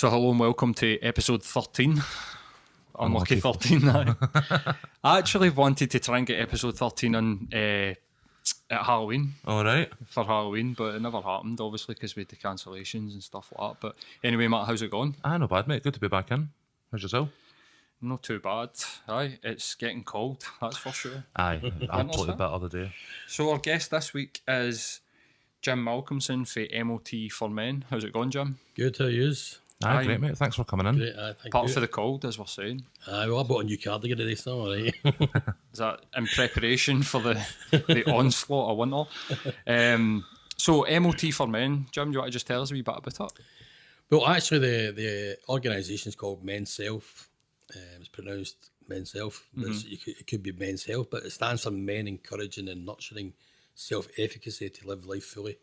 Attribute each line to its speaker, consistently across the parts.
Speaker 1: So hello and welcome to episode 13. Unlucky 13 now. I actually wanted to try and get episode 13 on at Halloween.
Speaker 2: Alright.
Speaker 1: For Halloween, but it never happened, obviously, because we had the cancellations and stuff like that. But anyway, Matt, how's it going?
Speaker 2: Not bad, mate. Good to be back in. How's yourself?
Speaker 1: Not too bad. Aye, it's getting cold, that's for sure.
Speaker 2: Aye, absolutely better the day.
Speaker 1: So our guest this week is Jim Malcolmson for MOT for Men. How's it going, Jim?
Speaker 3: Good, how are yous?
Speaker 2: Aye, great, mate. Thanks for coming in.
Speaker 3: Great, thank
Speaker 1: Part
Speaker 3: you.
Speaker 1: for the cold, as we're saying.
Speaker 3: Aye, well, I bought a new cardigan today, so alright.
Speaker 1: Is that in preparation for the onslaught of winter? So MOT for Men, Jim, do you want to just tell us a wee bit about it?
Speaker 3: Well, actually, the organisation is called Menself. It's pronounced Menself, but it could be Men's Health, but it stands for Men Encouraging and Nurturing Self-Efficacy to Live Life Fully.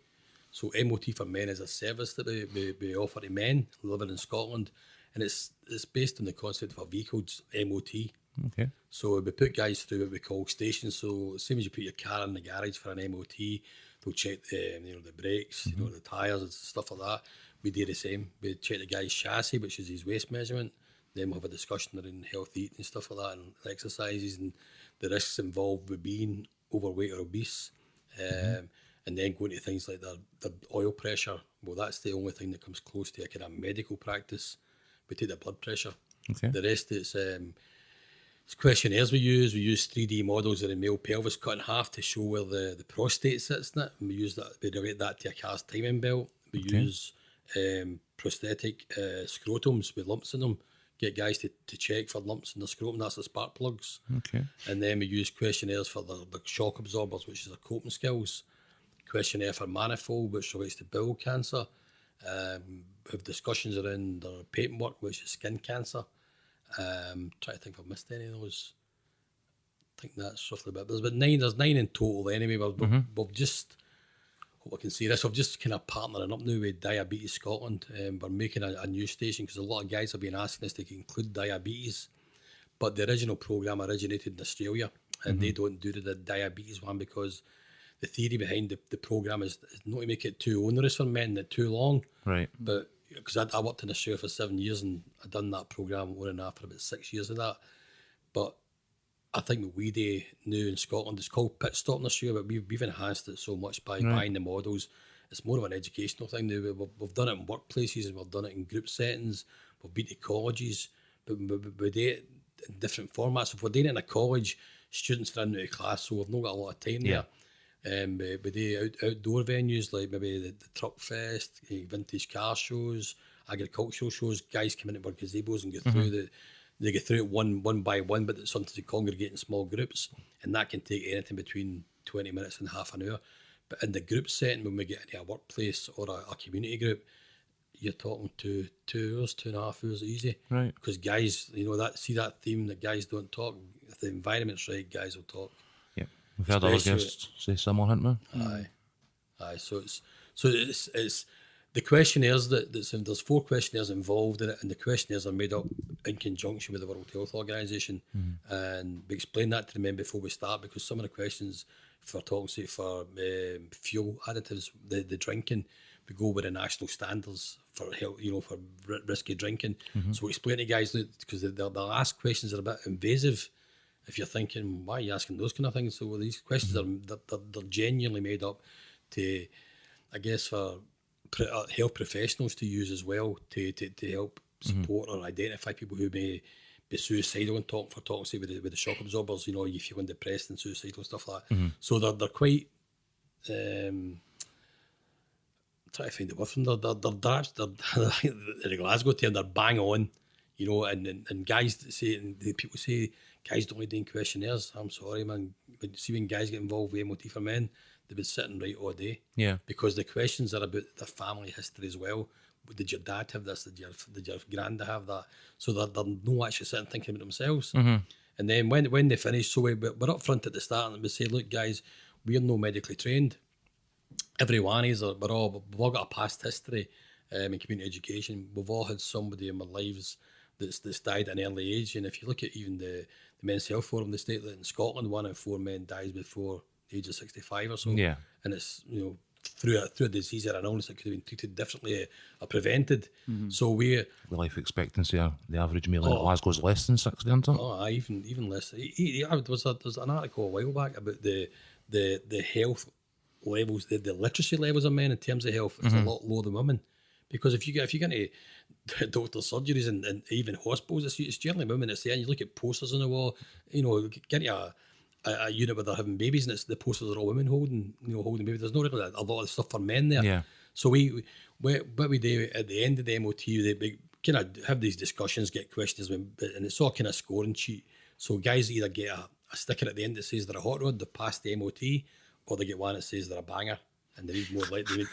Speaker 3: So MOT for Men is a service that we offer to men living in Scotland, and it's based on the concept of a vehicle's MOT.
Speaker 2: Okay.
Speaker 3: So we put guys through what we call stations. So same as you put your car in the garage for an MOT, they'll check the brakes, the tyres and stuff like that. We do the same. We check the guy's chassis, which is his waist measurement. Then we'll have a discussion around healthy eating and stuff like that, and exercises and the risks involved with being overweight or obese. And then going to things like the oil pressure. Well, that's the only thing that comes close to a kind of medical practice. We take the blood pressure. Okay. The rest it's questionnaires we use. We use 3D models of the male pelvis cut in half to show where the prostate sits in it. And we use that. We relate that to a car's timing belt. We use prosthetic scrotums with lumps in them. Get guys to check for lumps in the scrotum. That's the spark plugs. Okay. And then we use questionnaires for the shock absorbers, which is the coping skills. Questionnaire for manifold, which relates to bowel cancer. We have discussions around the paperwork, which is skin cancer. Trying to think if I've missed any of those. I think that's roughly about. There's nine in total anyway. We've just, hope I can see this, we've just kind of partnering up now with Diabetes Scotland. We're making a new station because a lot of guys have been asking us to include diabetes. But the original programme originated in Australia, and they don't do the diabetes one because the theory behind the programme is not to make it too onerous for men, not too long. Right. But because I worked in Australia for 7 years and I've done that programme on and off for about 6 years of that. But I think what we do now in Scotland, it's called Pit Stop in Australia, but we've enhanced it so much by buying the models. It's more of an educational thing now. We've done it in workplaces and we've done it in group settings. We've been to colleges, but we do it in different formats. If we're doing it in a college, students are in out of class, so we've not got a lot of time there. We do outdoor venues like maybe the Truck Fest, vintage car shows, agricultural shows. Guys come into our gazebos and go through they go through it one by one, but sometimes they congregate in small groups, and that can take anything between 20 minutes and half an hour. But in the group setting, when we get into a workplace or a community group, you're talking 2 hours, 2.5 hours easy. Right. Because guys, that theme that guys don't talk. If the environment's right, guys will talk.
Speaker 2: We've had other guests say similar, haven't we?
Speaker 3: Aye. So it's the questionnaires there's 4 questionnaires involved in it, and the questionnaires are made up in conjunction with the World Health Organization, and we explain that to the men before we start because some of the questions for talking for fuel additives, the drinking, we go with the national standards for health, for risky drinking. So we explain to guys that because they'll ask questions that are a bit invasive. If you're thinking, why are you asking those kind of things? So these questions they're genuinely made up to, I guess, for health professionals to use as well to help support or identify people who may be suicidal and talking say with the shock absorbers. You feeling depressed and suicidal stuff like that. So they're quite. I'm trying to find the word from they're the Glasgow term. They're bang on. And guys say, and the people say, guys don't like doing questionnaires. I'm sorry, man. But see, when guys get involved with MOT for Men, they've been sitting right all day. Yeah. Because the questions are about their family history as well. Did your dad have this? Did your granddad have that? So they're not actually sitting thinking about themselves. And then when they finish, so we're up front at the start and we say, look, guys, we're not medically trained. Every one is, we've all got a past history in community education. We've all had somebody in our lives that's died at an early age, and if you look at even the Men's Health Forum, they state that in Scotland 1 in 4 men dies before the age of 65 or so. Yeah. And it's through a disease or an illness that could have been treated differently or prevented. So
Speaker 2: The life expectancy of the average male in Glasgow is less than 60, isn't it?
Speaker 3: even less. There's an article a while back about the health levels, the literacy levels of men in terms of health is a lot lower than women. Because if you get into doctor surgeries and even hospitals, it's generally women that's there. And you look at posters on the wall, get into a unit where they're having babies, and the posters are all women holding babies. There's not really a lot of stuff for men there.
Speaker 2: Yeah.
Speaker 3: So what we do at the end of the MOT, we kind of have these discussions, get questions, and it's all kind of scoring sheet. So guys either get a sticker at the end that says they're a hot rod, they passed the MOT, or they get one that says they're a banger. And they need more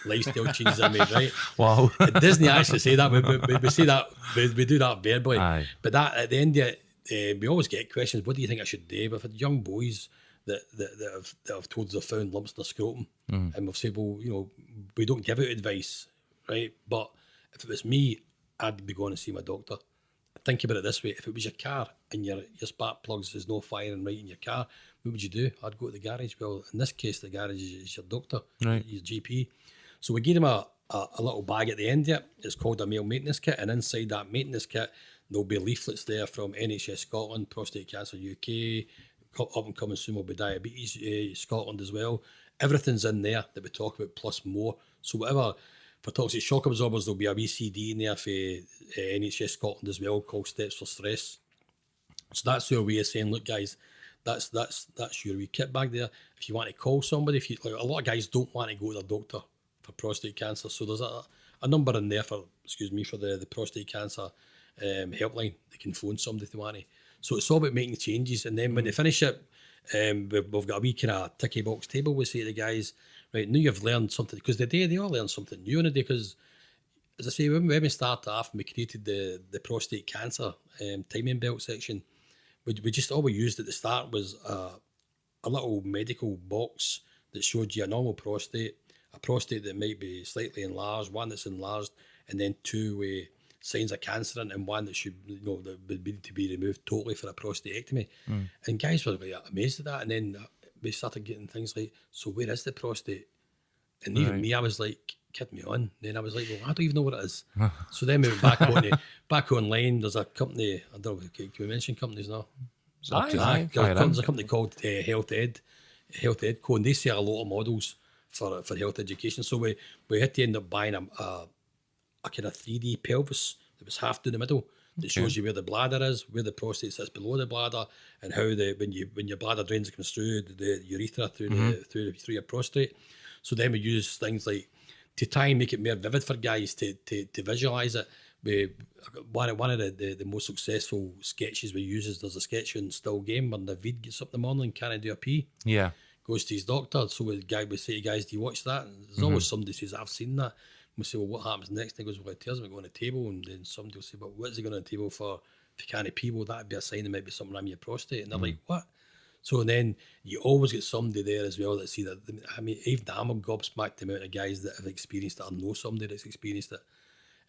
Speaker 3: lifestyle changes are made, right?
Speaker 2: Wow.
Speaker 3: It doesn't actually say that. We say that, we do that verbally.
Speaker 2: Aye.
Speaker 3: But that at the end of it, we always get questions, what do you think I should do? We've had young boys that have told us they've found lumps in their scrotum. And we've said, well, we don't give out advice, right? But if it was me, I'd be going to see my doctor. Think about it this way. If it was your car and your spark plugs, there's no firing right in your car, what would you do? I'd go to the garage. Well, in this case, the garage is your doctor,
Speaker 2: right,
Speaker 3: your GP. So we give them a little bag at the end of it. It's called a male maintenance kit. And inside that maintenance kit, there'll be leaflets there from NHS Scotland, Prostate Cancer UK, up and coming soon will be Diabetes Scotland as well. Everything's in there that we talk about, plus more. So whatever, for toxic shock absorbers, there'll be a VCD in there for NHS Scotland as well, called Steps for Stress. So that's your way of saying, look, guys, that's your wee kit bag there. If you want to call somebody, a lot of guys don't want to go to their doctor for prostate cancer, so there's a number in there for the prostate cancer helpline. They can phone somebody if they want to. So it's all about making changes, and then when they finish it, we've got a wee kind of ticky box table. We say to the guys, right, now you've learned something, because they all learn something new on a day. Because as I say, when we started off and we created the prostate cancer timing belt section, we just all we used at the start was a little medical box that showed you a normal prostate, a prostate that might be slightly enlarged, one that's enlarged, and then two signs of cancer, and one that should that would need to be removed totally for a prostatectomy. And guys were really amazed at that. And then we started getting things like, so where is the prostate? And even me, I was like, kid me on. Then I was like, well, I don't even know what it is. So then we went back online. There's a company, I don't know, can we mention companies now?
Speaker 2: Aye.
Speaker 3: There's a company called Health Edco, and they sell a lot of models for health education. So we had to end up buying a kind of 3D pelvis that was half through the middle, that shows you where the bladder is, where the prostate sits below the bladder, and how when your bladder drains, it comes through the urethra through your prostate. So then we use things like, to try and make it more vivid for guys to visualise it. One of the most successful sketches we use is, there's a sketch in Still Game where Naveed gets up in the morning and can't do a pee.
Speaker 2: Yeah.
Speaker 3: Goes to his doctor. So we say to guys, do you watch that? And there's always somebody who says, I've seen that. We say, well, what happens next? And he goes, well, it tells him to go on the table. And then somebody will say, well, what is he going on the table for? If you can't pee, well, that'd be a sign there might be something wrong with your prostate. And they're like, what? So then you always get somebody there as well that see that. I mean, even I'm gobsmacked the amount of guys that have experienced it, or know somebody that's experienced it.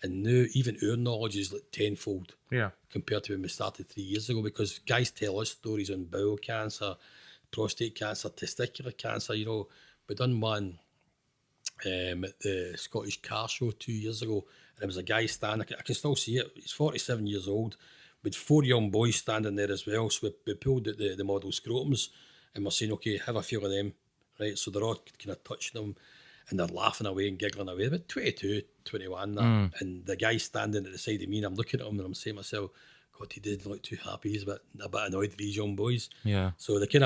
Speaker 3: And now even our knowledge is like tenfold compared to when we started 3 years ago, because guys tell us stories on bowel cancer, prostate cancer, testicular cancer. We done one at the Scottish Car Show 2 years ago, and there was a guy standing, I can still see it, he's 47 years old, with 4 young boys standing there as well. So we pulled out the model scrotums, and we're saying, okay, have a feel of them, right? So they're all kind of touching them, and they're laughing away and giggling away. About 22, 21, and the guy standing at the side of me, and I'm looking at him and I'm saying to myself, God, he didn't look too happy. He's a bit annoyed with these young boys.
Speaker 2: Yeah.
Speaker 3: So they kind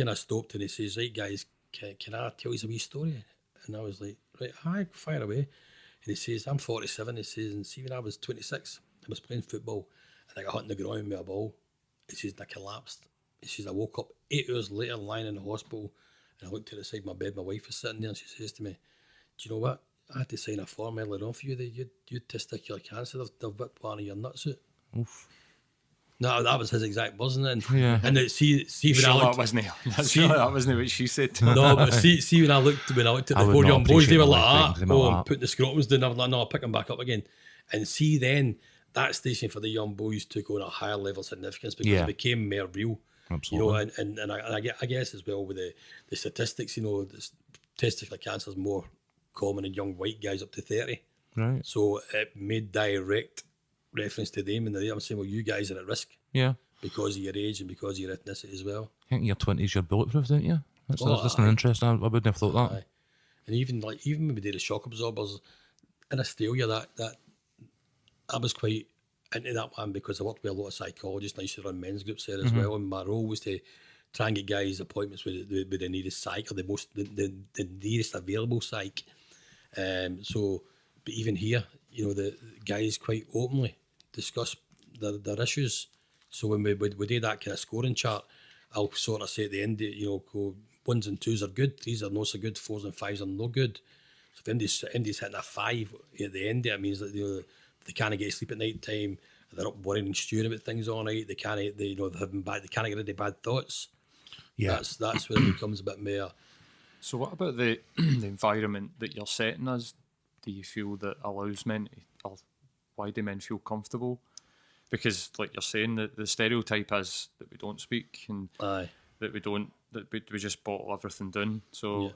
Speaker 3: of stopped, and he says, right, guys, can I tell you a wee story? And I was like, right, hi, fire away. And he says, I'm 47. He says, and see, when I was 26, I was playing football, and I got hit in the groin with a ball. He says, and I collapsed. He says, I woke up 8 hours later lying in the hospital, and I looked to the side of my bed, my wife was sitting there, and she says to me, do you know what? I had to sign a form earlier on for you that you had testicular cancer. They've whipped one of your nuts out. Oof. No, that was his exact, wasn't it? And see when I looked,
Speaker 1: that wasn't what she said.
Speaker 3: No, but see when I looked at the 4 young boys, they were like, I'm putting the scrotums down. I was like, no, I'll pick them back up again. And see, then that station for the young boys took on a higher level of significance, because it became more real.
Speaker 2: Absolutely.
Speaker 3: And I guess as well with the statistics, testicular cancer is more common in young white guys up to 30.
Speaker 2: Right.
Speaker 3: So it made direct reference to them, and I'm saying, well, you guys are at risk
Speaker 2: Yeah.
Speaker 3: because of your age and because of your ethnicity as well.
Speaker 2: I think in your 20s you're bulletproof, don't you? That's an
Speaker 3: aye.
Speaker 2: interest. I wouldn't have thought that.
Speaker 3: Aye. And even when we did the shock absorbers in Australia, that I was quite into that one because I worked with a lot of psychologists and I used to run men's groups there as well. And my role was to try and get guys appointments with the nearest psych or the nearest available psych. But even here, the guys quite openly discuss their issues. So when we do that kind of scoring chart, I'll sort of say at the end, go 1s and 2s are good, 3s are not so good, 4s and 5s are no good. So if MD's hitting a 5 at the end, it means that they can't get sleep at night time. They're up worrying and stewing about things all night. They can't get rid of bad thoughts.
Speaker 1: Yeah,
Speaker 3: that's where it becomes a bit more.
Speaker 1: So what about the environment that you're setting us? Do you feel that allows men or why do men feel comfortable? Because like you're saying, the stereotype is that we don't speak and
Speaker 3: Aye.
Speaker 1: that we just bottle everything down. So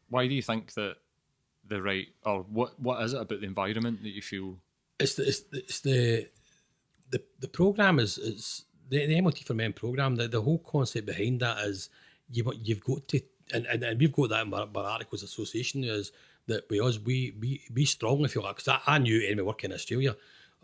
Speaker 1: why do you think that what is it about the environment that you feel?
Speaker 3: It's the program is the MOT for Men program. The whole concept behind that is you've got to and we've got that in our Articles Association is that we strongly feel that because I knew anyway working in Australia,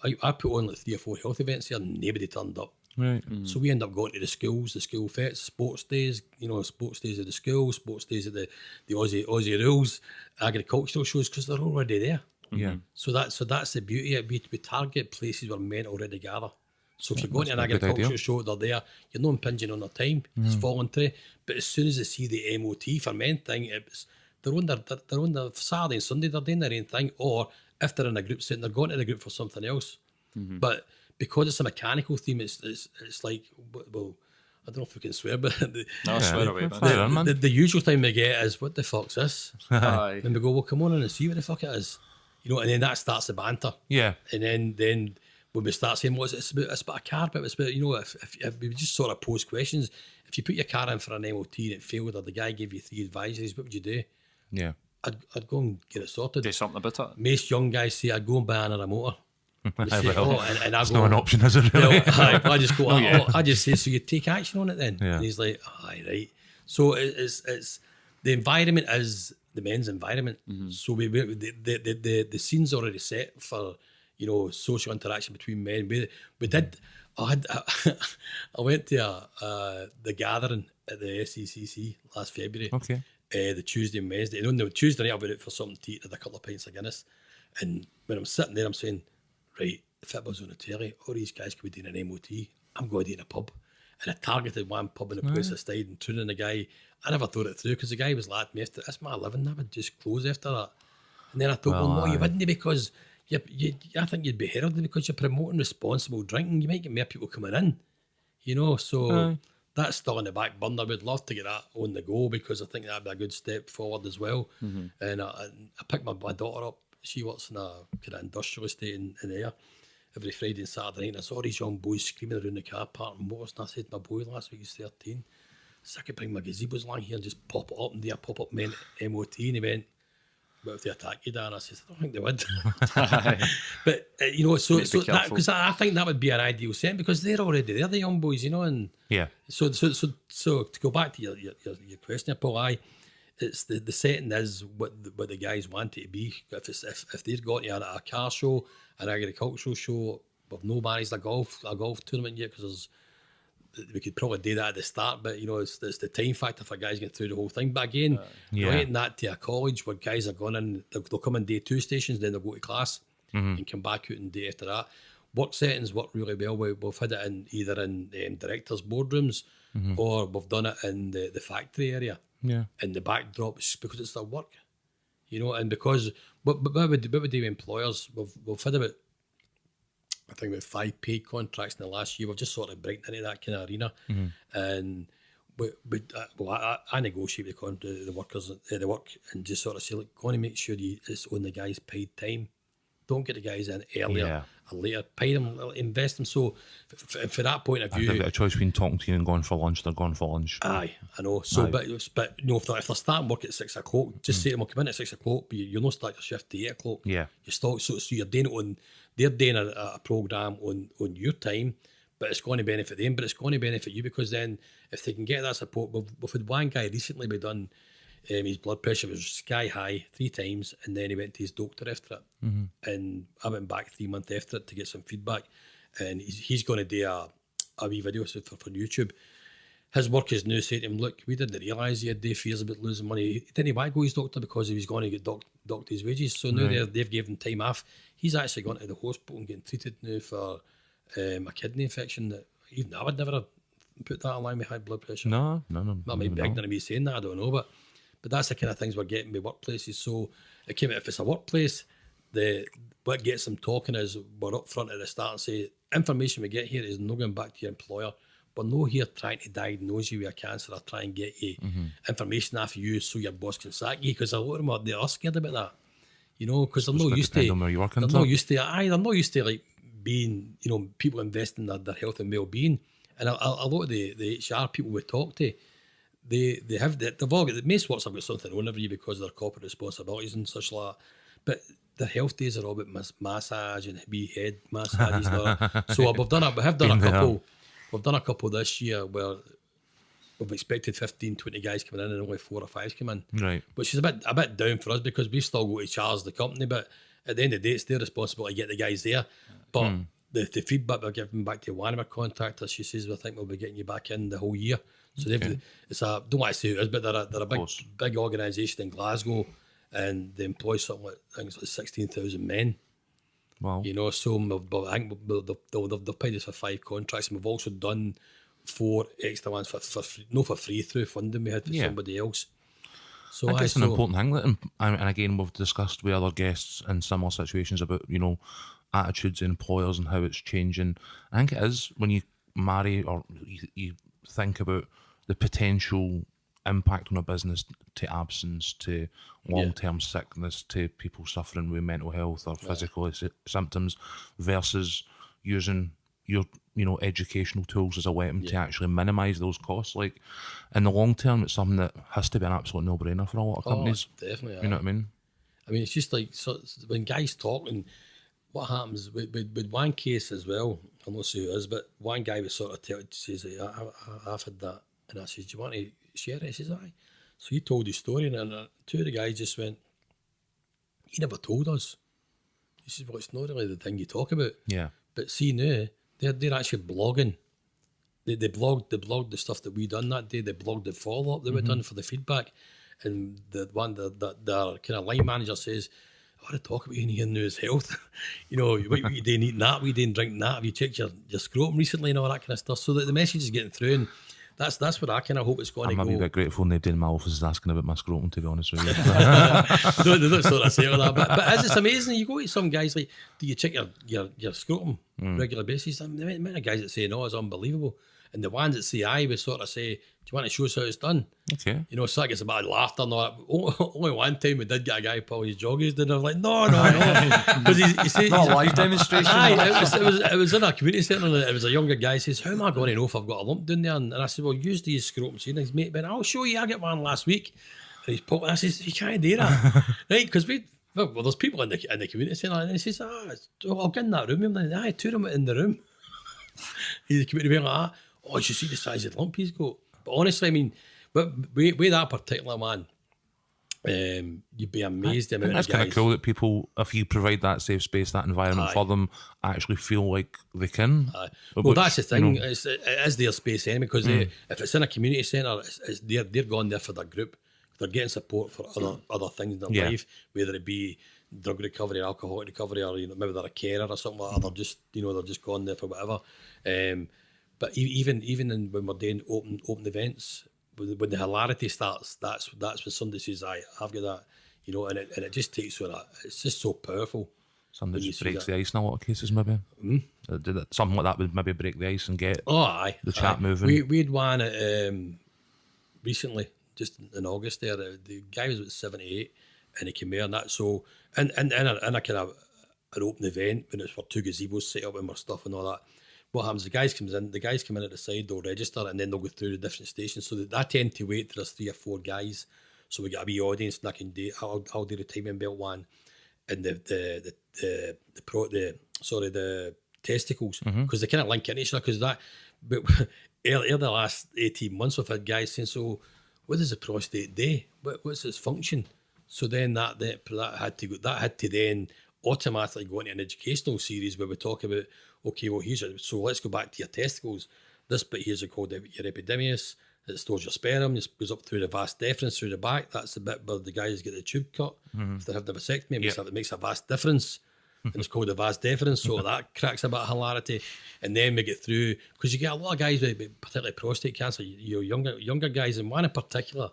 Speaker 3: I put on like 3 or 4 health events here and nobody turned up.
Speaker 2: Right.
Speaker 3: So we end up going to the schools, the school fetes, sports days, sports days at the school, sports days at the Aussie Rules, agricultural shows because they're already there.
Speaker 2: Yeah.
Speaker 3: So that's the beauty of it. We target places where men already gather. So if you're going to an
Speaker 2: a good
Speaker 3: agricultural
Speaker 2: idea.
Speaker 3: show, they're there. You're not impinging on their time. It's voluntary. But as soon as they see the MOT for men thing, they're on their Saturday and Sunday. They're doing their own thing. Or if they're in a group setting, they're going to the group for something else. But because it's a mechanical theme, it's like, well, I don't know if we can swear, but
Speaker 1: Swear away, man.
Speaker 3: the usual time we get is, what the fuck's this?
Speaker 1: Aye.
Speaker 3: And we go, well, come on in and see what the fuck it is. And then that starts the banter.
Speaker 2: Yeah.
Speaker 3: And then when we start saying, it's about a car, but it's about, if we just sort of pose questions. If you put your car in for an MOT and it failed, or the guy gave you 3 advisories, what would you do?
Speaker 2: Yeah.
Speaker 3: I'd go and get it sorted.
Speaker 1: Do something about it.
Speaker 3: Most young guys say, I'd go and buy another motor. And I
Speaker 2: It's
Speaker 3: go,
Speaker 2: not an option, is it really?
Speaker 3: I just go, I just say, so you take action on it then?
Speaker 2: Yeah.
Speaker 3: And he's like, aye, right. So it's the environment is the men's environment. So the scene's already set for, social interaction between men. We did, I went to the gathering at the SECC last February.
Speaker 2: Okay.
Speaker 3: The Tuesday and Wednesday. And on the Tuesday night I went out for something to eat, had a couple of pints of Guinness. And when I'm sitting there, I'm saying, right, if it was on the telly, all these guys could be doing an MOT. I'm going to do in a pub. And I targeted one pub in the place I stayed and tuning the guy. I never thought it through because the guy was like at me after, that's my living, I would just close after that. And then I thought, well no, you wouldn't, because I think you'd be heralded because you're promoting responsible drinking. You might get more people coming in, so that's still in the back burner. I would love to get that on the go because I think that'd be a good step forward as well. And I picked my daughter up. She works in a kind of industrial estate in there every Friday and Saturday night. And I saw these young boys screaming around the car park and motors. And I said to my boy last week, he's 13, so I could bring my gazebos along here and just pop it up and do a pop-up MOT. And he went, what if they attack you, Dan? I said, I don't think they would. But, so that, because I think that would be an ideal setting because they're already there, the young boys, and
Speaker 2: Yeah.
Speaker 3: so to go back to your question, Paul, it's the setting is what the guys want it to be. If they've got a car show, an agricultural show, we've no managed a golf tournament yet because we could probably do that at the start, but it's the time factor for guys getting through the whole thing. But again, relating that to a college where guys are going in, they'll come in day 2 stations, then they'll go to class and come back out and day after that. Work settings work really well. We've had it in either in directors' boardrooms or we've done it in the factory area.
Speaker 2: Yeah.
Speaker 3: And the backdrop is because it's their work, and because what we do with employers, we've had about, I think, about 5 paid contracts in the last year. We've just sort of breaking into that kind of arena, and I negotiate with the workers, the work, and just sort of say, look, going to make sure it's on the guy's paid time. Don't get the guys in earlier
Speaker 2: Yeah.
Speaker 3: or later. Pay them, invest them. So for that point of
Speaker 2: If they've got
Speaker 3: view,
Speaker 2: a choice between talking to you and going for lunch, they're going for lunch.
Speaker 3: aye, I know. So,
Speaker 2: Aye.
Speaker 3: but you know, if they're starting work at 6 o'clock, just say to them, "I'll come in at 6 o'clock," but you'll not start your shift to 8 o'clock.
Speaker 2: Yeah.
Speaker 3: You start, so you're doing it on, they're doing a program on your time, but it's going to benefit them, but it's going to benefit you, because then if they can get that support, we've had one guy recently we done, his blood pressure was sky high 3 times, and then he went to his doctor after it, and I went back 3 months after it to get some feedback, and he's going to do a wee video for YouTube. His work is now saying to him, look, we didn't realise he had fears about losing money. He didn't want to go to his doctor because he was going to get docked his wages. So now they've given him time off. He's actually gone to the hospital and getting treated now for a kidney infection that even I would never have put that along with high blood pressure.
Speaker 2: No.
Speaker 3: That might be ignorant of me saying that, I don't know. But that's the kind of things we're getting with workplaces. So it came out, if it's a workplace, what gets them talking is we're up front at the start and say, information we get here is not going back to your employer. We're not here trying to diagnose you with a cancer or try and get you information off you so your boss can sack you, because a lot of them they are scared about that, you know, because they're not used to.
Speaker 2: Where you're working,
Speaker 3: they're not used to. They're not used to like being, you know, people investing in their health and well-being. And a lot of the HR people we talk to, they've all got, the most works have got something on every year because of their corporate responsibilities and such like that. But their health days are all about massage and wee head massages. So we have done a couple. We've done a couple this year where we've expected 15, 20 guys coming in and only 4 or 5 come in.
Speaker 2: Right.
Speaker 3: Which is a bit down for us because we've still got to charge the company, but at the end of the day, it's their responsibility to get the guys there. But the feedback we're giving back to one of our contractors, she says, I think we'll be getting you back in the whole year. So it's don't want to say who it is, but they're a big organisation in Glasgow, and they employ something like, I think it's like 16,000 men.
Speaker 2: Wow.
Speaker 3: You know, so I think they've paid us for 5 contracts, and we've also done 4 extra ones for free, no, for free through funding we had for somebody else. So
Speaker 2: I guess an important thing that, and again, we've discussed with other guests in similar situations about, you know, attitudes in employers and how it's changing. I think it is when you marry or you think about the potential impact on a business to absence, to long-term sickness, to people suffering with mental health or physical symptoms, versus using your, you know, educational tools as a weapon to actually minimise those costs. Like in the long term, it's something that has to be an absolute no-brainer for a lot of companies.
Speaker 3: Definitely.
Speaker 2: You know what I mean?
Speaker 3: I mean, it's just like, so when guys talk, and what happens with one case as well, I'll not say who it is, but one guy was sort of says, I've had that, and I says, do you want to share it? He says, aye. So he told his story, and 2 of the guys just went, he never told us. He says, well, it's not really the thing you talk about.
Speaker 2: Yeah.
Speaker 3: But see now, they're actually blogging. They blogged the stuff that we done that day. They blogged the follow-up that we done for the feedback. And the one that their kind of line manager says, I want to talk about you in here now is health. You know, what you didn't eat that, we didn't drink that. Have you checked your scrotum recently and all that kind of stuff? So that the message is getting through, and that's what I kind of hope it's going to go.
Speaker 2: I'm a bit grateful nobody in my office is asking about my scrotum, to be honest with you.
Speaker 3: they don't sort of say all that. But as it's amazing, you go to some guys like, do you check your scrotum regular basis? I mean, the amount of guys that say no is unbelievable. And the ones that say aye, we sort of say, do you want to show us how it's done?
Speaker 2: Okay.
Speaker 3: You know, so that gets a bit of laughter and all that. Only one time we did get a guy pull his joggies, and I was like, no. Because he said,
Speaker 1: not a live demonstration.
Speaker 3: Aye, it was in a community centre, and it was a younger guy says, how am I going to know if I've got a lump down there? And I said, well, use these scrotum. And his mate went, I'll show you, I got one last week. And he's popping, I says, you can't do that. Right, because there's people in the community centre, and he says, I'll get in that room. And aye, 2 of them in the room. He's the community being like, oh, you see the size of the lump he's got. But honestly, I mean, with that particular man, you'd be amazed the amount of guys.
Speaker 2: That's kind of cool that people, if you provide that safe space, that environment for them, actually feel like they can.
Speaker 3: Well, that's the thing. You know, it is their space anyway, because if it's in a community centre, they're going there for their group. They're getting support for other things in their life, whether it be drug recovery, alcohol recovery, or maybe they're a carer or something like that. They're just gone there for whatever. But even when we're doing open events, when the hilarity starts, that's when somebody says, I've got that, and it just takes on it's just so powerful.
Speaker 2: Something just breaks the ice in a lot of cases, maybe. Something like that would maybe break the ice and get the chat moving.
Speaker 3: We had one recently, just in August there. The guy was about 78, and he came here, and that. So, and a kind of an open event when it's for 2 gazebos set up and we're stuff and all that. What happens? The guys come in at the side, they'll register and then they'll go through the different stations. So that I tend to wait till there's 3 or 4 guys. So we get a wee audience and I can do. I'll do the timing belt one, and the testicles, because they kind of link in each other. Because that, but earlier the last 18 months we've had guys saying, so what does the prostate do? What's its function? So then that had to then automatically go into an educational series where we talk about, okay, well so let's go back to your testicles. This bit here is called your epididymis. It stores your sperm. It goes up through the vas deferens through the back. That's the bit where the guys get the tube cut. If they have the vasectomy, it makes a vast difference. And it's called the vas deferens, so that cracks a bit of hilarity. And then we get through, because you get a lot of guys with particularly prostate cancer, younger guys, and one in particular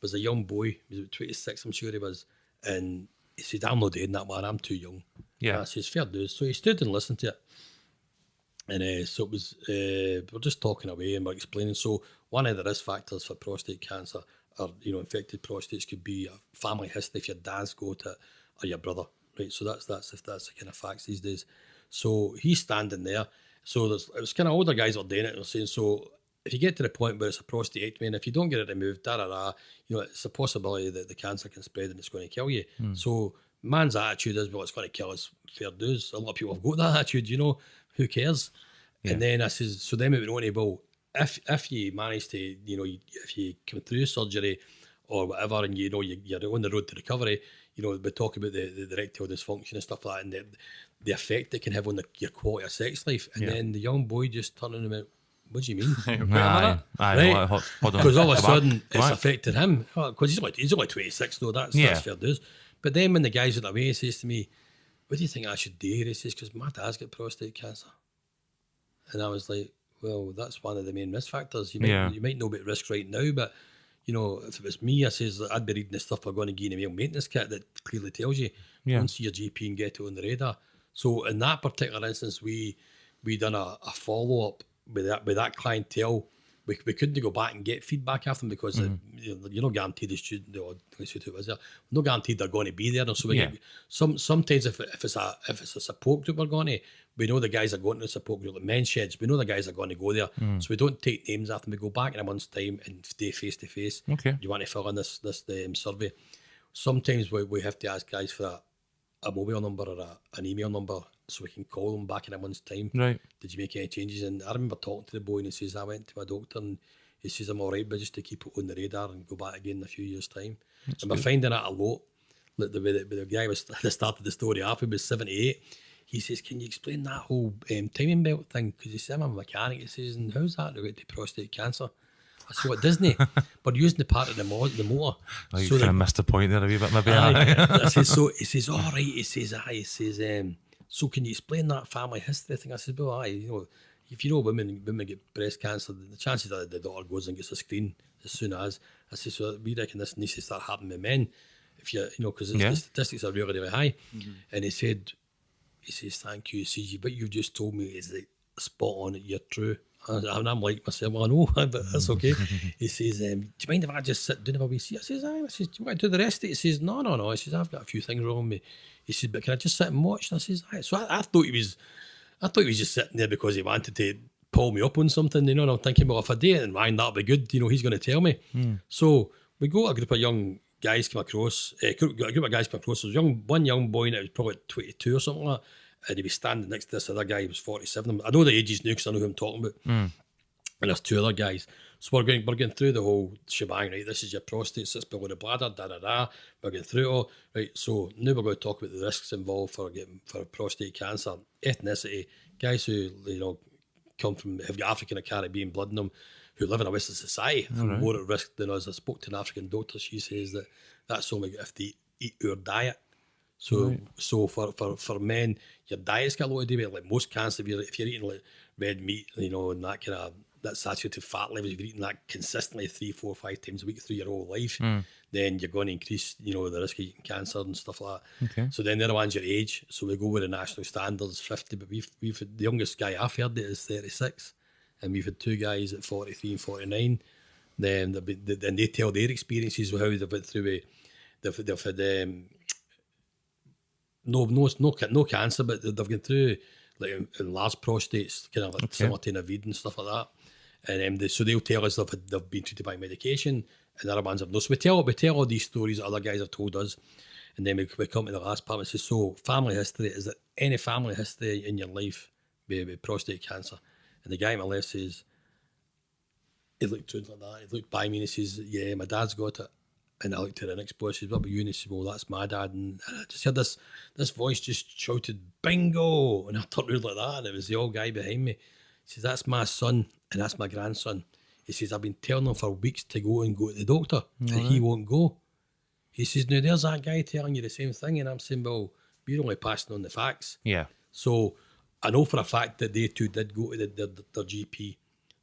Speaker 3: was a young boy. He was about 26, I'm sure he was, and he said, I'm not doing that, man, I'm too young.
Speaker 2: Yeah.
Speaker 3: I says, fair dues. So he stood and listened to it. And so it was, we're just talking away and we're explaining. So one of the risk factors for prostate cancer or, infected prostates could be a family history if your dad's got it or your brother, right? So that's the kind of facts these days. So he's standing there. So it was kind of older guys that were doing it and were saying, so if you get to the point where it's a prostatectomy and if you don't get it removed, it's a possibility that the cancer can spread and it's going to kill you. So man's attitude is, well, it's going to kill us, fair dues. A lot of people have got that attitude, who cares? Yeah. And then I says, so then we went on to, well, if you manage to, if you come through surgery or whatever and you're on the road to recovery, we talk about the erectile dysfunction and stuff like that and the effect it can have on your quality of sex life. And then the young boy just turned and went, what do you mean?
Speaker 2: Aye,
Speaker 3: right? Because all of a sudden it's affected him. Because he's only 26 though, that's fair dues. But then when the guys went away, he says to me, what do you think I should do? He says, because my dad's got prostate cancer. And I was like, well, that's one of the main risk factors. You might know about risk right now, but if it was me, I says I'd be reading the stuff we're going to give in a male maintenance kit that clearly tells you, go and see your GP and get it on the radar. So in that particular instance, we done a follow-up with that clientele. We couldn't go back and get feedback after them because you're not guaranteed the student or who was there. We're not guaranteed they're going to be there. So we get sometimes if it's a support group we're going to, we know the guys are going to the support group, like men's sheds. We know the guys are going to go there, so we don't take names after them. We go back in a month's time and stay face to face.
Speaker 2: Okay,
Speaker 3: you want to fill in this survey. Sometimes we have to ask guys for a mobile number or an email number so we can call them back in a month's time.
Speaker 2: Right.
Speaker 3: Did you make any changes? And I remember talking to the boy and he says, I went to my doctor and he says, I'm all right, but just to keep it on the radar and go back again in a few years' time. That's and good. We're finding that a lot. Like the guy that started the story off, he was 78. He says, can you explain that whole timing belt thing? Because he says, I'm a mechanic. He says, and how's that related to prostate cancer? I said, what, Disney? We're using the part of the motor.
Speaker 2: Oh, you kind of missed the point there a wee bit, maybe.
Speaker 3: I said, so he says, all right. He says, so can you explain that family history thing? I said, well, if women get breast cancer, the chances that the daughter goes and gets a screen as soon as. I said, so we reckon this needs to start happening with men. If because the statistics are really, really high. And he says, thank you. He says, what you've just told me is like spot on. You're true. And I'm like myself, well, I know, but that's okay. He says, do you mind if I just sit down if I wee see? I says, aye. I says, do you want to do the rest of it? He says, no. He says, I've got a few things wrong with me. He says, but can I just sit and watch? And I says, aye. So I thought he was just sitting there because he wanted to pull me up on something, and I'm thinking, well, if I do it in mine, that'll be good. He's going to tell me. So we got a group of young guys come across. There was one young boy that was probably 22 or something like that. And he was standing next to this other guy who was 47. I know the ages now because I know who I'm talking about. And there's 2 other guys. So we're going through the whole shebang, right? This is your prostate, sits below the bladder, da-da-da. We're going through it all. Right, so now we're going to talk about the risks involved for prostate cancer, ethnicity, guys who, come from, have got African or Caribbean blood in them, who live in a Western society, are more at risk than us. I spoke to an African doctor. She says that's only if they eat our diet. So for men, your diet's got a lot to do with it. Like most cancer, if you're eating like red meat, and that kind of that saturated fat levels, if you're eating that consistently 3, 4, 5 times a week through your whole life, then you're going to increase, the risk of getting cancer and stuff like that. Okay. So then the other one's your age. So we go with the national standards 50, but we've had, the youngest guy I've heard it is 36, and we've had 2 guys at 43 and 49. Then they tell their experiences of how they've went through it. They've had No cancer, but they've gone through like enlarged prostates, kind of like similar to Navid and stuff like that. And so they'll tell us they've been treated by medication, and other ones have no. So we tell all these stories that other guys have told us, and then we come to the last part and say, so family history, is there any family history in your life with prostate cancer? And the guy on my left says, he looked through like that, he looked by me and he says, yeah, my dad's got it. And I looked at the next boy, I said, what about you? And he said, well, that's my dad. And I just heard this voice just shouted, bingo! And I turned around like that, and it was the old guy behind me. He says, that's my son, and that's my grandson. He says, I've been telling him for weeks to go to the doctor, and he won't go. He says, now there's that guy telling you the same thing. And I'm saying, well, we're only passing on the facts.
Speaker 2: Yeah.
Speaker 3: So I know for a fact that they two did go to their GP.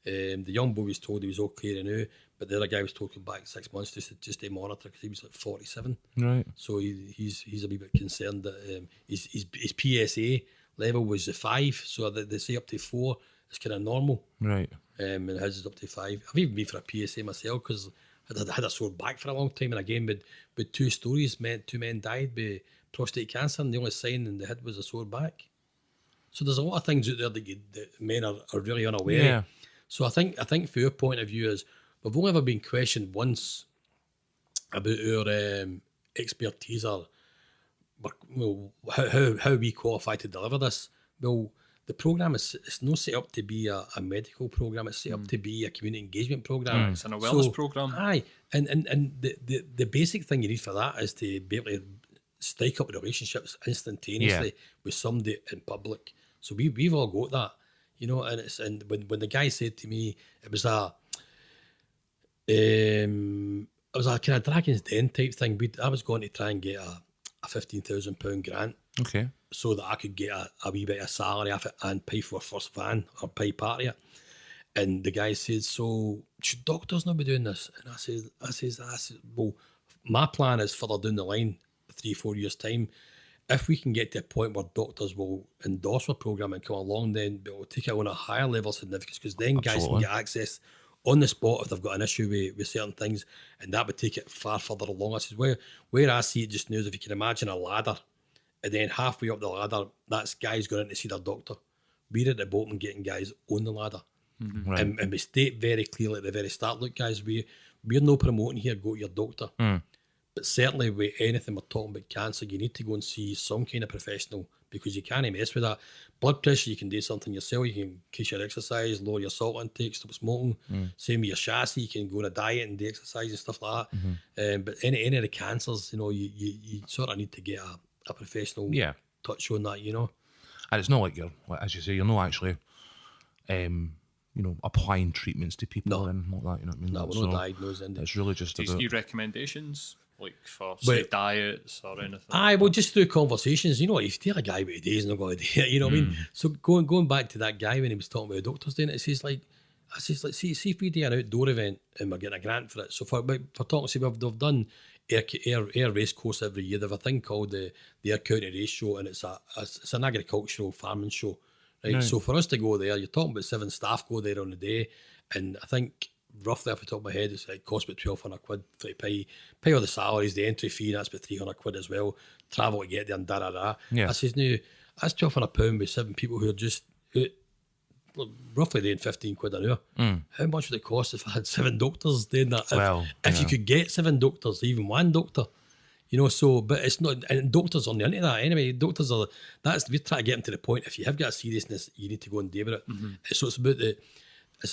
Speaker 3: The young boy was told he was okay now, but the other guy was told to come back 6 months just to monitor because he was like 47.
Speaker 2: Right.
Speaker 3: So he's a wee bit concerned that his PSA level was 5, so they say up to 4 is kind of normal.
Speaker 2: Right.
Speaker 3: And his is up to 5. I've even been for a PSA myself because I had a sore back for a long time, and again with 2 stories, two men died with prostate cancer, and the only sign in the head was a sore back. So there's a lot of things out there that men are really unaware.
Speaker 2: Yeah.
Speaker 3: So I think from your point of view is we've only ever been questioned once about our expertise or how we qualify to deliver this. Well, the programme it's not set up to be a medical programme, it's set up to be a community engagement programme.
Speaker 1: It's an wellness programme.
Speaker 3: Aye. And the basic thing you need for that is to be able to strike up relationships instantaneously with somebody in public. So we've all got that. You know, and when the guy said to me, it was a kind of Dragon's Den type thing. I was going to try and get a £15,000 grant,
Speaker 2: Okay.
Speaker 3: so that I could get a wee bit of salary off it and pay for a first van or pay part of it. And the guy said, so should doctors not be doing this? And I said, well, my plan is further down the line, 3-4 years time. If we can get to a point where doctors will endorse our programme and come along, then we'll take it on a higher level of significance, because then guys can get access on the spot if they've got an issue with certain things, and that would take it far further along. I said, where I see it just now is if you can imagine a ladder, and then halfway up the ladder, that's guys going in to see their doctor. We're at the bottom getting guys on the ladder.
Speaker 2: Mm-hmm. Right.
Speaker 3: And we state very clearly at the very start, look guys, we're no promoting here, go to your doctor. But certainly with anything we're talking about cancer, you need to go and see some kind of professional, because you can't mess with that. Blood pressure, you can do something yourself. You can increase your exercise, lower your salt intake, stop smoking. Same with your chassis, you can go on a diet and do exercise and stuff like that. But any of the cancers, you know, you sort of need to get a professional touch on that, you know.
Speaker 2: And it's not like as you say, you're not actually, applying treatments to people and like that. You know what I mean?
Speaker 3: No, we're not diagnosing.
Speaker 2: It's really just
Speaker 1: Do
Speaker 2: about.
Speaker 1: you recommendations? Like for say diets or anything?
Speaker 3: Aye, well, just through conversations, you know, if you tell a guy what he does, he's not going to do it, you know what I mean? So going back to that guy when he was talking about the doctors doing it, see if we do an outdoor event and we're getting a grant for it. So for talking, see, they've done air race course every year. They have a thing called the Ayr County Race Show, and it's an agricultural farming show, right? So for us to go there, you're talking about 7 staff go there on the day, and I think roughly off the top of my head, it costs about £1,200 for to pay all the salaries, the entry fee, that's about £300 as well. Travel to get there and da. I says, no, that's £1,200 with 7 people who are just roughly doing £15 an hour. How much would it cost if I had 7 doctors doing that? If you could get 7 doctors, even 1 doctor, you know. So, but it's not, and doctors aren't into that anyway. Doctors are we try to get them to the point. If you have got a seriousness, you need to go and deal with it. So it's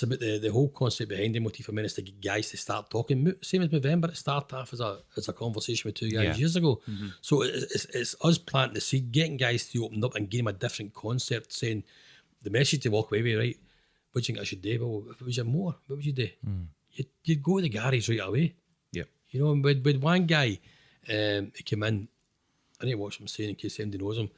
Speaker 3: about the whole concept behind the motif for men is to get guys to start talking. Same as November, it started off as a conversation with 2 guys years ago. So it's us planting the seed, getting guys to open up and give them a different concept, saying the message to walk away with, right? What do you think I should do? Well, if it was your mower, what would you do? You'd go to the garage right away. Yeah. You know, with one guy, he came in, I need to watch what I'm saying in case anybody knows him.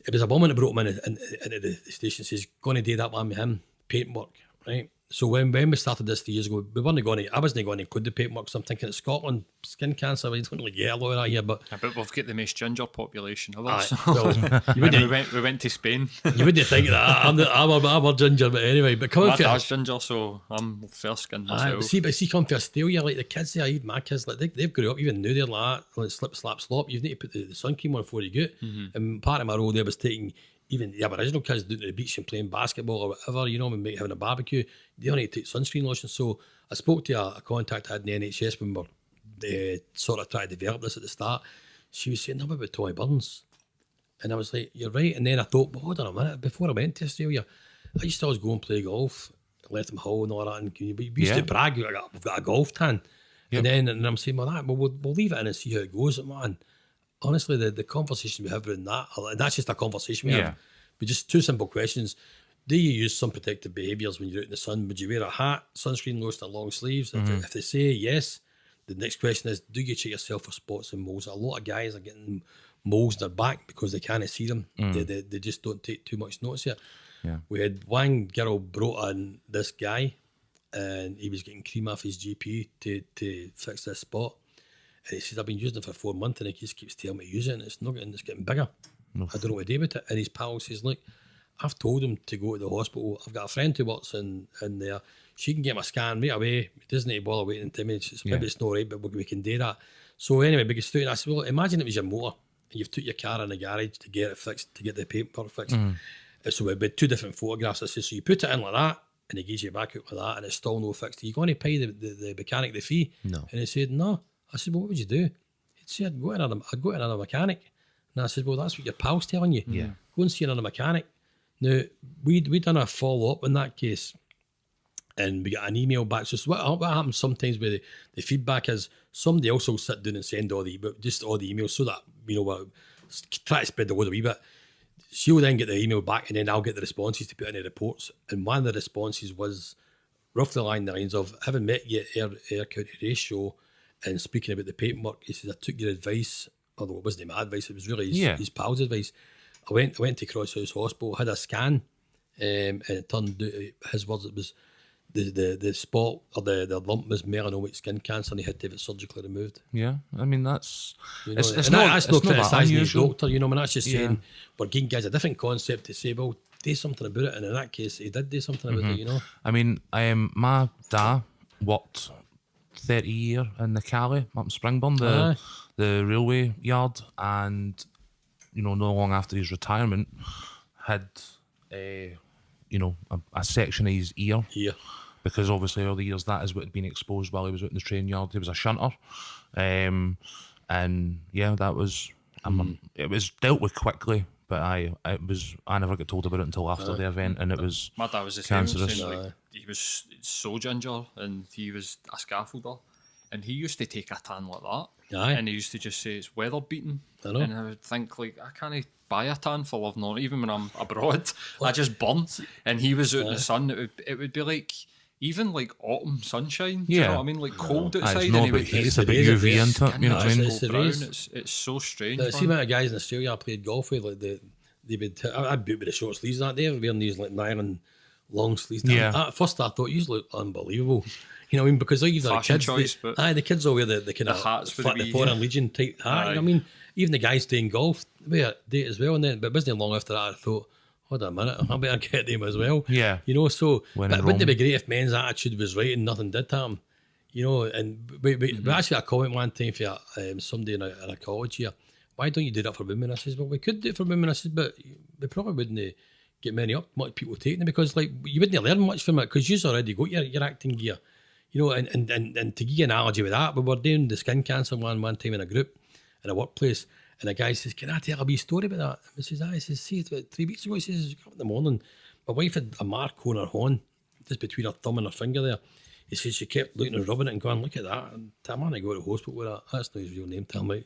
Speaker 3: It was a woman that brought him into the station, says, going to do that one with him, paintwork, right? So when we started this 3 years ago, we weren't going to, I wasn't going to include the paperwork, so I'm thinking at Scotland, skin cancer, we don't really get a lot of that here, but...
Speaker 1: Yeah, but we've got the most ginger population of us.
Speaker 3: Well,
Speaker 1: we went to Spain.
Speaker 3: You wouldn't think that. I'm a ginger, but anyway. But coming
Speaker 1: My
Speaker 3: for
Speaker 1: dad's ginger, so I'm fair skinned myself.
Speaker 3: see, come for Australia, like the kids there, even my kids, like they've grown up, even now they're like slip, slap, slop. You need to put the sun cream on before you go. And part of my role there was taking even the Aboriginal kids down to the beach and playing basketball or whatever, you know, and having a barbecue. They don't need to take sunscreen lotion. So I spoke to a contact I had in the NHS when we were sort of trying to develop this at the start. She was saying, "No, about Tommy Burns." And I was like, "You're right." And then I thought, well, hold on a minute. Before I went to Australia, I used to always go and play golf, Letham Hall and all that. And we used to brag, we've got a golf tan. Yep. And I'm saying, well, we'll leave it in and see how it goes. Man, honestly, the conversation we have around that, and that's just a conversation we have. But just two simple questions. Do you use some protective behaviours when you're out in the sun? Would you wear a hat, sunscreen lotion, and long sleeves? If they say yes, the next question is, do you check yourself for spots and moles? A lot of guys are getting moles in their back because they can't see them. They just don't take too much notice yet. Yeah. We had one girl brought in this guy and he was getting cream off his GP to fix this spot. And he says, I've been using it for 4 months and he just keeps telling me to use it and it's not getting, it's getting bigger. I don't know what to do with it. And his pal says, look, I've told him to go to the hospital. I've got a friend who works in there. She can get my scan right away. It doesn't need to bother waiting until me. Maybe it's not right, but we can do that. So anyway, big student, I said, well, imagine it was your motor and you've took your car in the garage to get it fixed, to get the paperwork fixed. So we had two different photographs. I said, so you put it in like that and he gives you back out like that and it's still no fixed. Are you going to pay the mechanic the fee?
Speaker 2: No.
Speaker 3: And he said, no. I said, well, what would you do? He'd say, I'd go to another mechanic. And I said, well, that's what your pal's telling you.
Speaker 2: Yeah.
Speaker 3: Go and see another mechanic. Now, we done a follow-up in that case and we got an email back. So what happens sometimes with the feedback is somebody else will sit down and send all the emails so that, you know, we'll try to spread the word a wee bit. She'll then get the email back and then I'll get the responses to put in the reports. And one of the responses was roughly along the lines of, having met you at Air County Ratio and speaking about the paperwork, he says, I took your advice, although it wasn't my advice, it was really his pal's advice. I went to Crosshouse Hospital, had a scan, and it turned out, his words, it was the spot or the lump was melanomic skin cancer and he had to have it surgically removed.
Speaker 2: Yeah, I mean, that's...
Speaker 3: You know, that's not criticising his doctor, you know, I mean, that's just saying we're giving guys a different concept to say, well, do something about it, and in that case, he did do something about it, you know.
Speaker 2: I mean, my dad worked 30 years in the Cali up in Springburn, the railway yard, and you know, not long after his retirement, had a section of his ear. Yeah. Because obviously all the years that is what had been exposed while he was out in the train yard. He was a shunter, and yeah, that was it was dealt with quickly. But I never got told about it until after the event, and it was
Speaker 1: my dad was the
Speaker 2: cancerous.
Speaker 1: Same. Like, he was so ginger, and he was a scaffolder, and he used to take a tan like that, and he used to just say it's weather beaten, and I would think like I can't buy a tan for love nor even when I'm abroad, I just burn, and he was out in the sun. It would be like. Even like autumn sunshine, do you know what I mean? Like cold outside, and he would
Speaker 2: it's a bit UV into it. You know what I mean?
Speaker 1: It's so strange.
Speaker 3: See, amount of guys in Australia I played golf with, like they would. I'd boot with the short sleeves that day, wearing these like nylon long sleeves. At first, I thought you look unbelievable. You know what I mean? Because like even the kids, the kids all wear the kind of hats with the Foreign Legion type hat. You know what I mean? Even the guys playing golf wear it as well. And then, but it wasn't long after that I thought, hold on a minute, I better get them as well. Yeah. You know, so wouldn't it be great if men's attitude was right and nothing did to them? You know, and we actually got a comment one time for somebody in a college here. Why don't you do that for women? I says, well, we could do it for women. I says, but we probably wouldn't get much people taking it because like you wouldn't learn much from it because you've already got your acting gear. You know, and to give you an analogy with that, we were doing the skin cancer one time in a group in a workplace. And the guy says, can I tell a wee story about that? And I says, he says, see, about 3 weeks ago, he says, come up in the morning, my wife had a mark on her horn, just between her thumb and her finger there. He says, she kept looking and rubbing it and going, look at that. And I'm going to go to the hospital with that. That's not his real name, Tom. They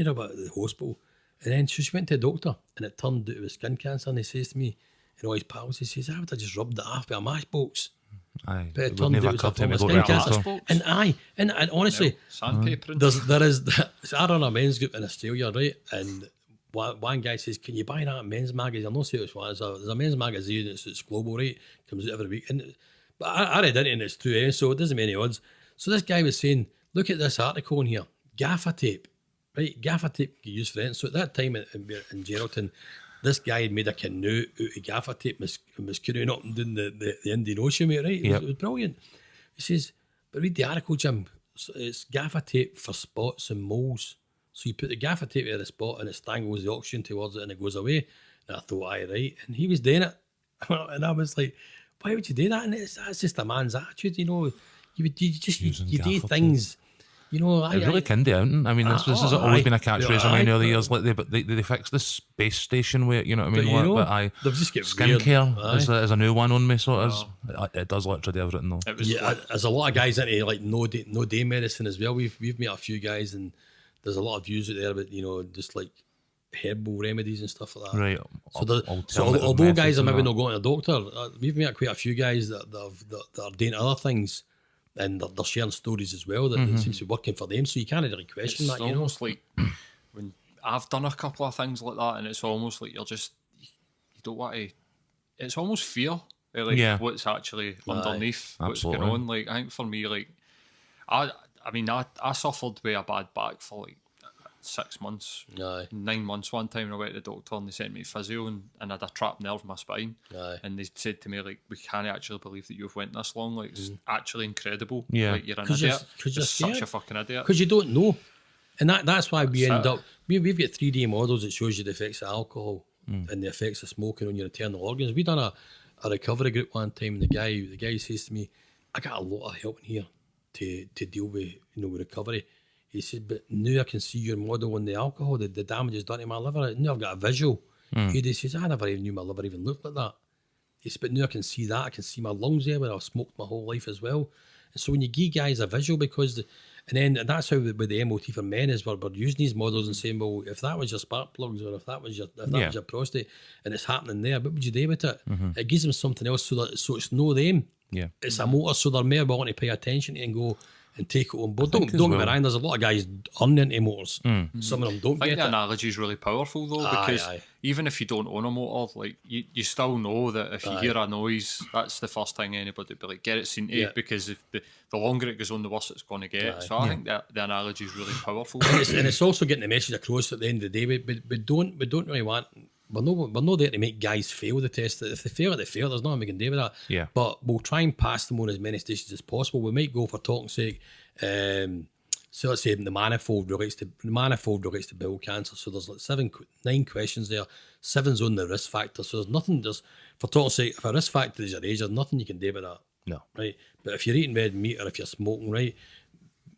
Speaker 3: know about the hospital. And then so she went to the doctor, and it turned out it was skin cancer. And he says to me, and all his pals, he says, I would have just rubbed it off with a matchbox.
Speaker 2: Aye,
Speaker 3: but it turned out it was a form of skin cancer. And honestly,
Speaker 1: sandpaper.
Speaker 3: I run a men's group in Australia, right? And one guy says, "Can you buy that men's magazine?" I'm not saying which one. There's a men's magazine it's global, right? Comes out every week. But I read it and it's 2 so it doesn't make any odds. So this guy was saying, "Look at this article in here. Gaffer tape, right? Gaffer tape you use for it." So at that time in Geraldton, this guy had made a canoe out of gaffer tape and was canoeing up and down the Indian Ocean, mate, right? It was brilliant. He says, "But read the article, Jim. It's gaffer tape for spots and moles. So you put the gaffer tape at the spot and it strangles the oxygen towards it and it goes away." And I thought, aye, right. And he was doing it. And I was like, why would you do that? And that's just a man's attitude, you know. You do things, you know.
Speaker 2: It really can do, I mean, this has always been a catchphrase of mine over the years. Like they fixed the space station where, you know what I mean?
Speaker 3: But, you know,
Speaker 2: but
Speaker 3: they've just got
Speaker 2: skincare is a new one on me, so it does literally everything though.
Speaker 3: There's a lot of guys into like no day medicine as well. We've met a few guys and there's a lot of views out there about, you know, just like herbal remedies and stuff like that.
Speaker 2: Right.
Speaker 3: So although guys are maybe not going to a doctor, we've met quite a few guys that are doing other things and they're sharing stories as well that seems to be working for them. So you can't really question that.
Speaker 1: It's almost like when I've done a couple of things like that, and it's almost like you don't want to. It's almost fear, like what's actually underneath, what's going on. Like I think for me, like I mean, I suffered with a bad back for like 6 months, 9 months one time, and I went to the doctor and they sent me physio and I had a trapped nerve in my spine. And they said to me, like, we can't actually believe that you've went this long. Like, it's actually incredible. Like, you're an idiot. You're such a fucking idiot.
Speaker 3: Because you don't know. And that's why we end up, we've got 3D models that shows you the effects of alcohol and the effects of smoking on your internal organs. We done a recovery group one time and the guy says to me, "I got a lot of help in here to deal with, you know, with recovery." He said, "But now I can see your model on the alcohol, the damage is done to my liver. Now I've got a visual." He says, "I never even knew my liver even looked like that." He said, "But now I can see that. I can see my lungs there where I've smoked my whole life as well." And so when you give guys a visual, and that's how with the MOT for men is we're using these models and saying, well, if that was your spark plugs or if that was your prostate and it's happening there, what would you do with it? It gives them something else so it's no them. It's a motor, so they're more willing to pay attention to it and go and take it on board. Don't get me wrong, there's a lot of guys into motors. Some of them don't
Speaker 1: I
Speaker 3: get
Speaker 1: think the
Speaker 3: it.
Speaker 1: analogy is really powerful though, because even if you don't own a motor, like you still know that if you hear a noise, that's the first thing anybody would be like, get it seen to, because if the longer it goes on, the worse it's going to get. So I think that the analogy is really powerful.
Speaker 3: And it's also getting the message across at the end of the day. We don't really want. We're not there to make guys fail the test. If they fail, they fail. There's nothing we can do with that. But we'll try and pass them on as many stations as possible. We might go, for talk's sake, so let's say the manifold relates to bowel cancer. So there's like 9 questions there. 7's on the risk factor. So there's nothing. For talk's sake, if a risk factor is your age, there's nothing you can do with that.
Speaker 2: No.
Speaker 3: Right. But if you're eating red meat or if you're smoking, right.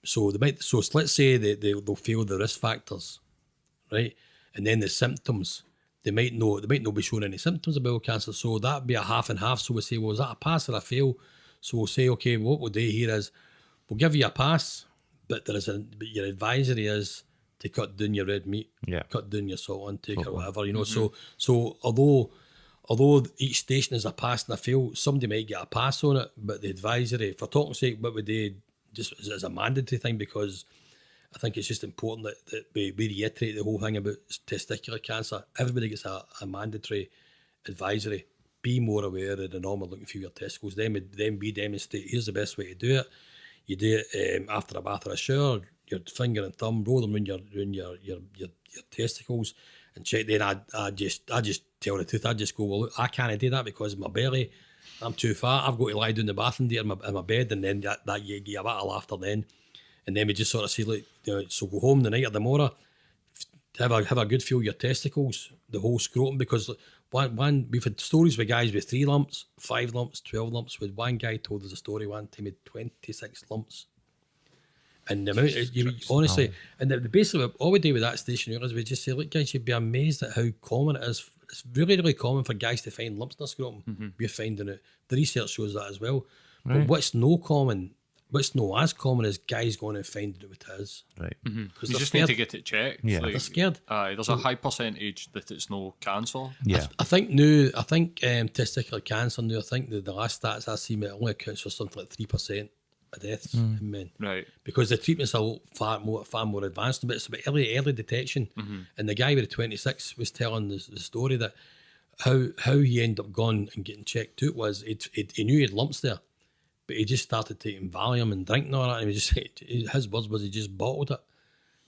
Speaker 3: So let's say they'll fail the risk factors, right, and then the symptoms. They might not be showing any symptoms of bowel cancer, so that'd be a half and half. So we say, well, is that a pass or a fail? So we'll say, okay, what we'll do here is we'll give you a pass, but but your advisory is to cut down your red meat, cut down your salt intake or whatever, you know. So although each station is a pass and a fail, somebody might get a pass on it, but the advisory, for talk's sake, what we do just as a mandatory thing, because I think it's just important that we reiterate the whole thing about testicular cancer. Everybody gets a mandatory advisory. Be more aware of the normal looking through your testicles. Then we demonstrate, here's the best way to do it. You do it after a bath or a shower, your finger and thumb, roll them around your testicles and check. Then I just tell the truth. I just go, well, look, I can't do that because of my belly. I'm too fat. I've got to lie down in the bathroom there in my bed, and then that you get a bit of laughter then. And then we just sort of say, like, you know, so go home the night or the morning, have a good feel of your testicles, the whole scrotum, because we've had stories with guys with 3 lumps, 5 lumps, 12 lumps. With one guy told us a story one time with 26 lumps. And the amount, honestly, and basically all we do with that station is we just say, look, guys, you'd be amazed at how common it is. It's really, really common for guys to find lumps in their scrotum. We're finding it. The research shows that as well. Right. But what's not as common as guys going and finding it with his.
Speaker 1: Right. You just need to get it checked.
Speaker 3: Yeah. Like, they're scared.
Speaker 1: There's a high percentage that it's no cancer.
Speaker 3: Yeah. I think testicular cancer now, I think the last stats I see, it only accounts for something like 3%. of deaths in men.
Speaker 1: Right.
Speaker 3: Because the treatments are far more advanced, but it's about early detection. And the guy with the 26 was telling the story that how he ended up going and getting checked out was he knew he had lumps there, but he just started taking Valium and drinking all that, and his words was he just bottled it,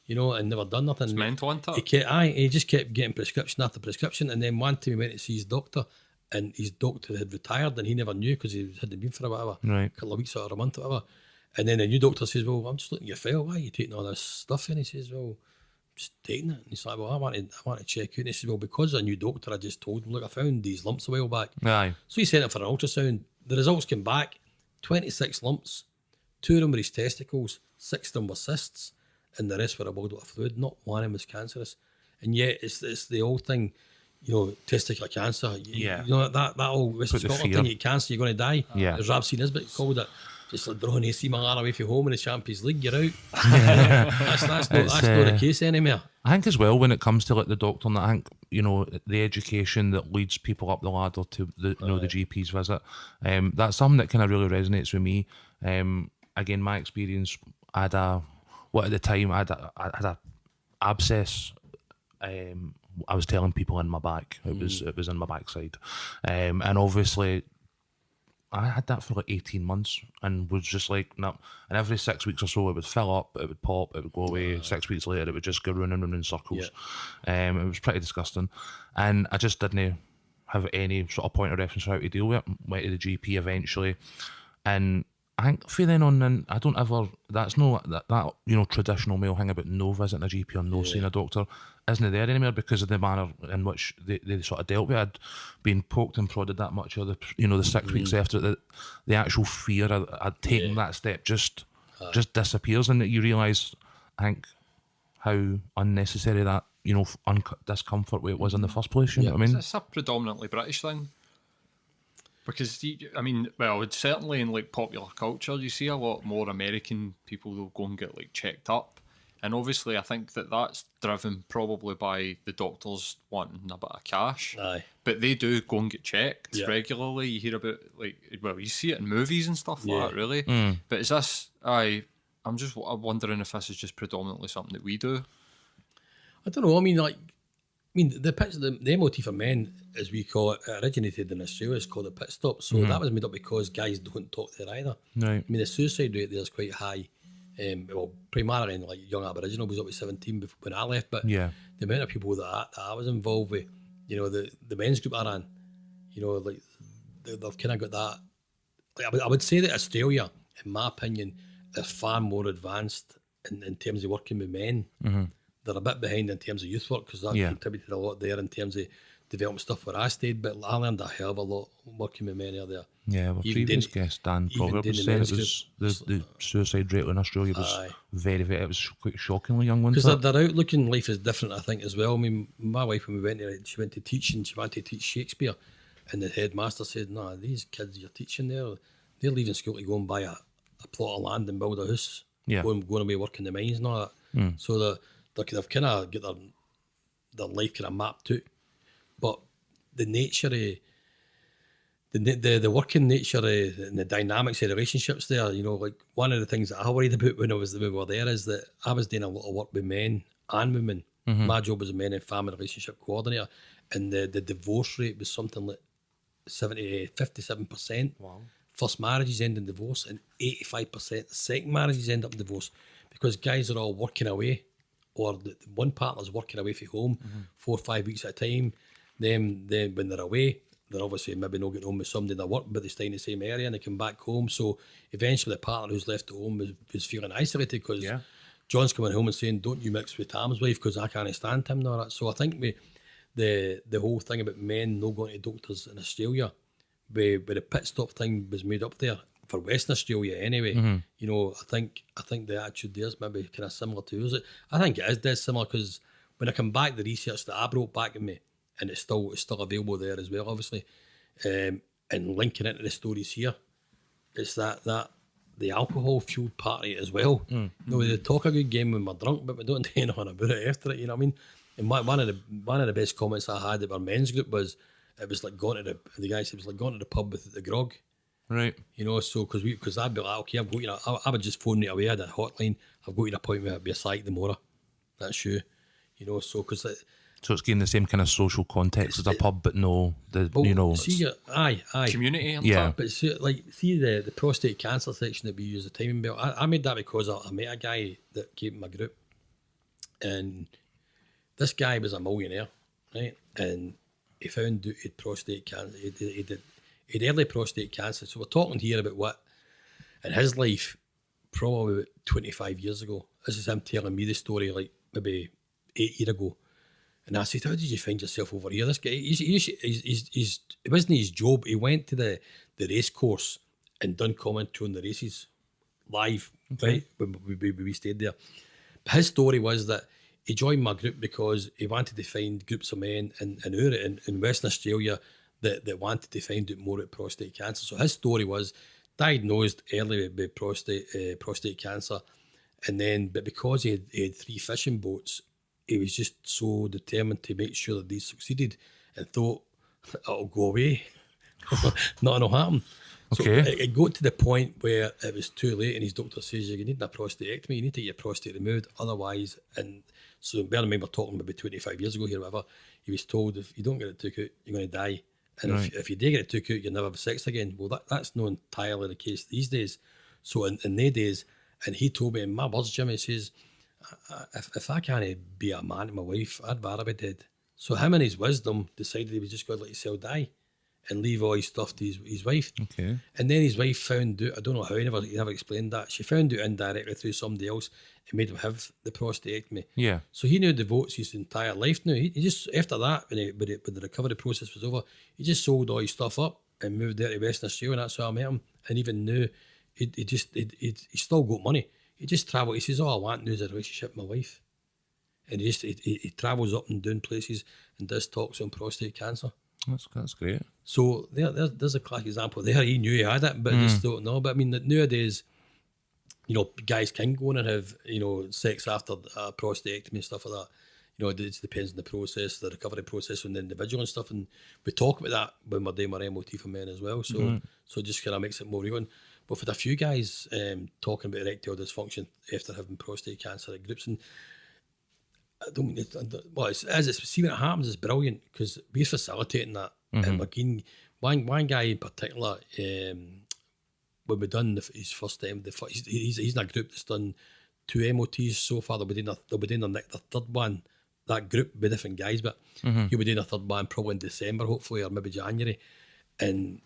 Speaker 3: and never done nothing.
Speaker 1: It's mental, isn't it?
Speaker 3: He just kept getting prescription after prescription, and then one time he went to see his doctor, and his doctor had retired, and he never knew because he hadn't been for a whatever,
Speaker 2: Right.
Speaker 3: couple of weeks or a month or whatever. And then the new doctor says, "Well, I'm just looking at your file. Why are you taking all this stuff?" And he says, "Well, I'm just taking it." And he's like, "Well, I want to check out." And he says, "Well, because a new doctor, I just told him, look, I found these lumps a while back."
Speaker 2: Aye.
Speaker 3: So he sent it for an ultrasound. The results came back: 26 lumps. 2 of them were his testicles, 6 of them were cysts, and the rest were a body of fluid. Not one of them was cancerous. And yet, it's the old thing, testicular cancer.
Speaker 2: Yeah.
Speaker 3: That old West
Speaker 2: Put the
Speaker 3: Scotland
Speaker 2: fear.
Speaker 3: thing, you cancer, you're going to die.
Speaker 2: Yeah.
Speaker 3: As Rab C. Nisbet called it, just like drawing AC Milan away from home in the Champions League, you're out. That's not the case anymore.
Speaker 2: I think as well when it comes to like the doctor, and I think the education that leads people up the ladder to the the GP's visit, that's something that kind of really resonates with me. Again, my experience, I had a abscess. I was telling people in my back. It was in my backside, and obviously I had that for like 18 months and was just like, no. And every 6 weeks or so, it would fill up, it would pop, it would go away. 6 weeks later, it would just go round and round in circles. It was pretty disgusting. And I just didn't have any sort of point of reference for how to deal with it. Went to the GP eventually. And I think for then on, then I don't ever, that's no, that traditional male thing about no visiting a GP or no seeing a doctor isn't there anymore because of the manner in which they sort of dealt with it. I'd been poked and prodded that much, or the 6 weeks after it, the actual fear I'd taken that step just disappears, and that you realise, I think, how unnecessary that discomfort it was in the first place. You know what I mean?
Speaker 1: It's a predominantly British thing. Because, it's certainly in like popular culture, you see a lot more American people will go and get like checked up. And obviously I think that's driven probably by the doctors wanting a bit of cash.
Speaker 3: Aye.
Speaker 1: But they do go and get checked regularly. You hear about you see it in movies and stuff like that, really. But is this, I'm wondering if this is just predominantly something that we do.
Speaker 3: I don't know. The MOT for men, as we call it, originated in Australia. It's called a pit stop. So that was made up because guys don't talk there either.
Speaker 2: Right.
Speaker 3: The suicide rate there is quite high. Primarily in like young Aboriginal was up to 17 when I left. But the amount of people that I was involved with, the men's group I ran, they've kind of got that. Like I would say that Australia, in my opinion, is far more advanced in terms of working with men. They're a bit behind in terms of youth work because that contributed a lot there in terms of development stuff where I stayed, but I learned a hell of a lot working with men out there.
Speaker 2: Yeah, well, previous guest Dan Proverb was saying it was the suicide rate in Australia was very, very, it was quite shockingly young, wasn't it?
Speaker 3: Because their outlook in life is different, I think, as well. My wife, when we went there, she went to teach and she wanted to teach Shakespeare, and the headmaster said, "No, these kids you're teaching there, they're leaving school to go and buy a plot of land and build a house, going away working the mines and all that." So they've kind of get their life kind of mapped out. But the nature of the working nature and the dynamics of relationships there, like one of the things that I worried about when we were there is that I was doing a lot of work with men and women. My job was a men and family relationship coordinator, and the divorce rate was something like 57%.
Speaker 2: Wow.
Speaker 3: First marriages end in divorce, and 85% second marriages end up in divorce because guys are all working away, or the one partner's working away from home 4 or 5 weeks at a time. Then when they're away, they're obviously maybe not getting home with somebody in their work, but they stay in the same area and they come back home. So eventually the partner who's left at home was feeling isolated because John's coming home and saying, "Don't you mix with Tam's wife because I can't stand him." And all that. So I think the whole thing about men not going to doctors in Australia, where the pit stop thing was made up there for Western Australia anyway. I think the attitude there is maybe kind of similar to yours. I think it is dead similar because when I come back, the research that I brought back in me, and it's still available there as well, obviously, and linking into the stories here, it's that the alcohol fueled party as well. They talk a good game when we're drunk, but we don't do anything about it after it. You know what I mean? And one of the best comments I had at our men's group was, it was like going to the guy said it was like going to the pub with the grog.
Speaker 2: Right.
Speaker 3: You know, so because I'd be like, okay, I've got, you know, I would just phone right away. I had a hotline. I've got an appointment with a psych tomorrow. That's you. You know, so because
Speaker 2: So it's getting the same kind of social context as a pub, but no,
Speaker 3: well,
Speaker 2: you know,
Speaker 3: see, aye.
Speaker 1: Community on
Speaker 2: yeah.
Speaker 1: top.
Speaker 3: But see the prostate cancer section that we use, the timing belt. I made that because I met a guy that came in my group, and this guy was a millionaire, right? And he found out he had prostate cancer. He had early prostate cancer. So we're talking here about what in his life, probably about 25 years ago. This is him telling me the story, like maybe 8 years ago. And I said, how did you find yourself over here? This guy, it wasn't his job. He went to the race course and done commentary on the races live, right? When we stayed there. But his story was that he joined my group because he wanted to find groups of men in Western Australia that wanted to find out more about prostate cancer. So his story was diagnosed early with prostate cancer. And then, but because he had 3 fishing boats, he was just so determined to make sure that these succeeded and thought, it'll go away. Nothing will happen.
Speaker 2: Okay.
Speaker 3: So it got to the point where it was too late and his doctor says, you need a prostatectomy, you need to get your prostate removed, otherwise, and so bear in mind we're talking maybe 25 years ago here, whatever, he was told if you don't get it took out, you're going to die. And if you do get it took out, you'll never have sex again. Well, that's not entirely the case these days. So in their days, and he told me, in my words, Jimmy, he says, if I can't be a man to my wife, I'd rather be dead. So him and his wisdom decided he was just going to let himself die and leave all his stuff to his wife.
Speaker 2: Okay.
Speaker 3: And then his wife found out, I don't know how, he never explained that. She found out indirectly through somebody else and made him have the prostatectomy.
Speaker 2: Yeah.
Speaker 3: So he now devotes his entire life now. He just, after that, when the recovery process was over, he just sold all his stuff up and moved there to Western Australia, and that's how I met him. And even now, he still got money. He just travels. He says, all I want now is a relationship with my wife. And he travels up and down places and does talks on prostate cancer.
Speaker 2: That's great.
Speaker 3: So there's a classic example there. He knew he had it, but just thought no. But I mean, nowadays, you know, guys can go in and have, you know, sex after a prostatectomy and stuff like that. You know, it depends on the process, the recovery process on the individual and stuff. And we talk about that when we're doing our MOT for men as well. So so it just kind of makes it more real. But for a few guys talking about erectile dysfunction after having prostate cancer at groups, and I don't mean see when it happens, it's brilliant because we're facilitating that. And we're getting, one guy in particular, when we done his first time, he's in a group that's done 2 MOTs so far. They'll be doing the third one. That group will be different guys, but he'll be doing a third one probably in December, hopefully, or maybe January. And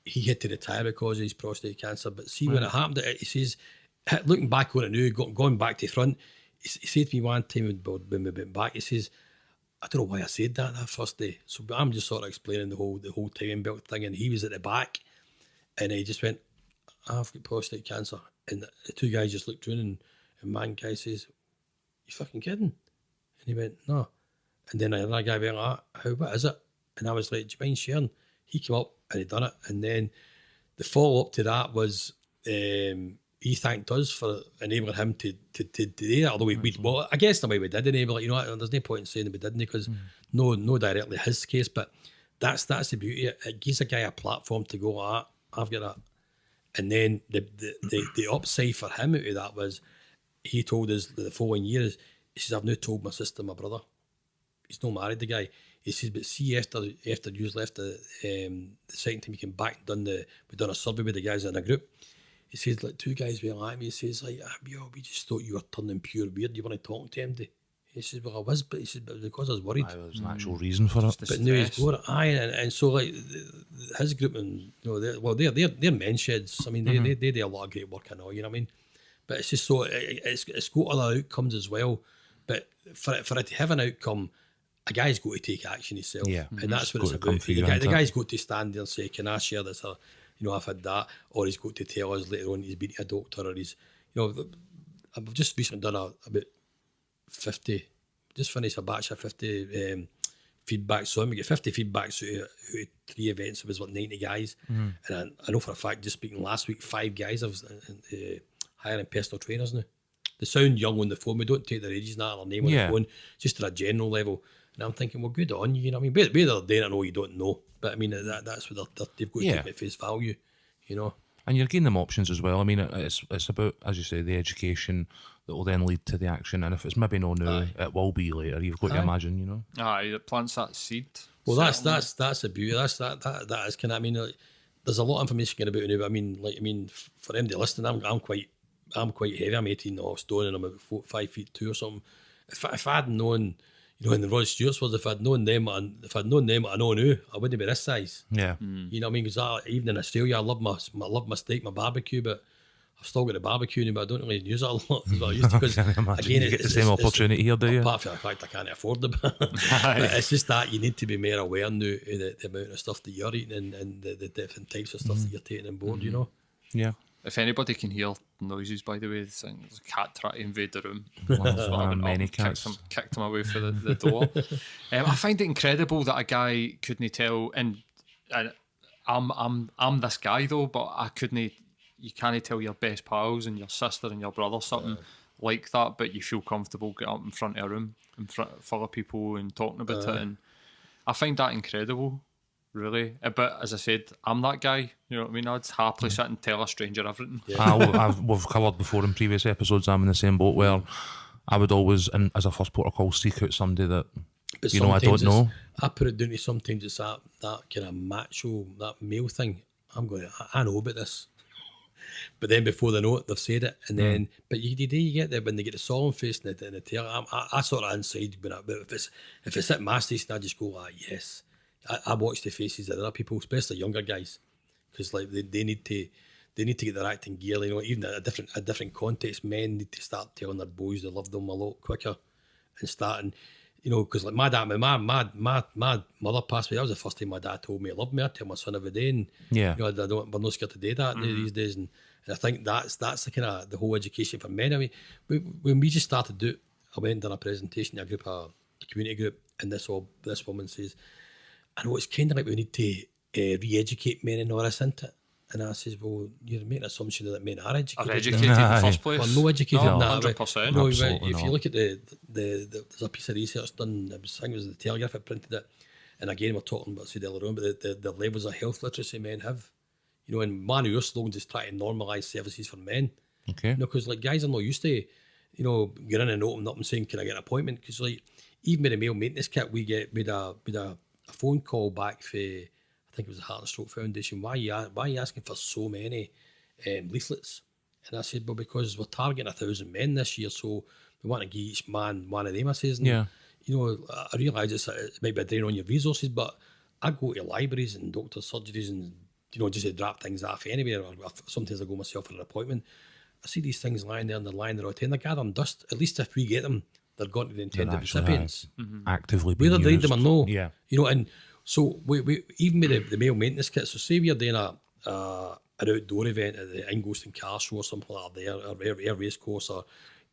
Speaker 3: he had to retire because of his prostate cancer. But see, when it happened, he says, looking back on it now, going back to the front, he said to me one time when we went back, he says, I don't know why I said that first day. So I'm just sort of explaining the whole timing belt thing, and he was at the back, and he just went, I've got prostate cancer. And the 2 guys just looked around, and one guy says, you fucking kidding? And he went, no. And then another guy went, what is it? And I was like, do you mind sharing? He came up and he done it. And then the follow-up to that was he thanked us for enabling him to do that. Although well, I guess the way we did enable it, you know, there's no point in saying that we didn't, because no directly his case, but that's the beauty. It gives a guy a platform to go, I've got that. And then the upside for him out of that was, he told us the following year, he says, I've now told my sister, my brother. He's not married, the guy. He says, but see, after you left the second time you came back and we done a survey with the guys in a group. He says, like, 2 guys were like me. He says, like, we just thought you were turning pure weird. You weren't talking to him. He says, well, I was, but he says, but because I was worried.
Speaker 2: There was an actual reason for it.
Speaker 3: But now he's going, and so like his group, and you know, they're men's sheds. I mean, they do a lot of great work and all. You know what I mean? But it's just so it's got other outcomes as well. But for it to have an outcome, a guy's got to take action himself.
Speaker 2: Yeah.
Speaker 3: And that's what it's about. The guy's got to stand there and say, can I share this? Or, you know, I've had that. Or he's got to tell us later on he's been to a doctor, or he's, you know, I've just recently done about 50, just finished a batch of 50 feedbacks. So we get 50 feedbacks out of 3 events. It was like 90 guys. And I know for a fact, just speaking last week, 5 guys have hiring personal trainers now. They sound young on the phone. We don't take their ages and that, or their name on the phone, just at a general level. And I'm thinking, well, good on you. You know what I mean? Whether they're doing it or you don't know. But I mean, that's what they've got to take at face value. you know.
Speaker 2: And you're giving them options as well. I mean, it's about, as you say, the education that will then lead to the action. And if it's maybe no now, it will be later. You've got to imagine, you know.
Speaker 1: Aye, it plants that seed.
Speaker 3: Well,
Speaker 1: certainly.
Speaker 3: that's the beauty. That is kind of. I mean, like, there's a lot of information going about it now. But I mean, for them to listen, I'm quite heavy. I'm 18 stone and I'm about 5'2" or something. If I'd known, you know, in the Rod Stewart's was, if I'd known them what I know now, I wouldn't be this size.
Speaker 2: Yeah.
Speaker 3: You know what I mean? Because even in Australia, I love my steak, my barbecue, but I've still got the barbecue now, but I don't really use it a lot as what I used to. Because again,
Speaker 2: you get the same opportunity here, do you?
Speaker 3: Apart from the fact I can't afford them. But it's just that you need to be more aware now of the amount of stuff that you're eating and the different types of stuff that you're taking on board, you know?
Speaker 2: Yeah.
Speaker 1: If anybody can hear noises, by the way, there's a cat trying to invade the room.
Speaker 2: One of many cats.
Speaker 1: Kicked him away for the door. I find it incredible that a guy couldn't tell, and I'm this guy though, but I couldn't. You can't tell your best pals and your sister and your brother something like that, but you feel comfortable getting up in front of a room in front full of people and talking about it, and I find that incredible. Really, but as I said, I'm that guy. You know what I mean? I'd happily sit and tell a stranger everything.
Speaker 2: We've covered before in previous episodes. I'm in the same boat where I would always, and as a first protocol, seek out somebody that
Speaker 3: But
Speaker 2: I don't know.
Speaker 3: I put it down to sometimes it's that kind of macho, that male thing. I know about this. But then before they know it, they've said it, and then but you get there when they get the solemn face and the tail. I sort of inside, but if it's at my station, I just go, yes. I watch the faces of other people, especially younger guys, because like they need to get their acting gear. You know, even at a different context, men need to start telling their boys they love them a lot quicker, and starting, you know, because like my dad, my mother passed away. That was the first time my dad told me he loved me. I tell my son every day, and
Speaker 2: Yeah.
Speaker 3: you know, we're not scared to do that these days, and I think that's the kind of the whole education for men. I mean, when we just started to do it, I went to a presentation to a community group, and this woman says, I know it's kind of like we need to re-educate men and all this, isn't it? And I says, well, you're making an assumption that men are educated.
Speaker 1: Are educated in the first place?
Speaker 3: Well, no educated in that.
Speaker 1: 100%.
Speaker 3: No,
Speaker 2: Absolutely
Speaker 3: if you
Speaker 2: not.
Speaker 3: look at there's a piece of research done, I think it was the Telegraph that printed it, and again, we're talking about, say, earlier on, but the levels of health literacy men have. You know, and one of your slogans is trying to normalise services for men.
Speaker 2: Okay.
Speaker 3: You know, because like guys are not used to, you know, getting in and opening up and saying, can I get an appointment? Because like, even with the male maintenance kit, we had a phone call back for, I think it was the Heart and Stroke Foundation. Why are you asking for so many leaflets? And I said, well, because we're targeting 1,000 men this year, so we want to give each man one of them. I says, and,
Speaker 2: Yeah.
Speaker 3: you know, I realise it might be a drain on your resources, but I go to libraries and doctors' surgeries and, you know, just to drop things off anywhere, or sometimes I go myself for an appointment. I see these things lying there and they're lying there out and they're gathering dust. At least if we get them, they're going to the intended recipients.
Speaker 2: Actively being
Speaker 3: Whether they read
Speaker 2: used.
Speaker 3: them or no.
Speaker 2: Yeah.
Speaker 3: You know, and so we even with the male maintenance kit, so say we're doing an outdoor event at the Ingolston Car Show or something like that, or Air Race Course or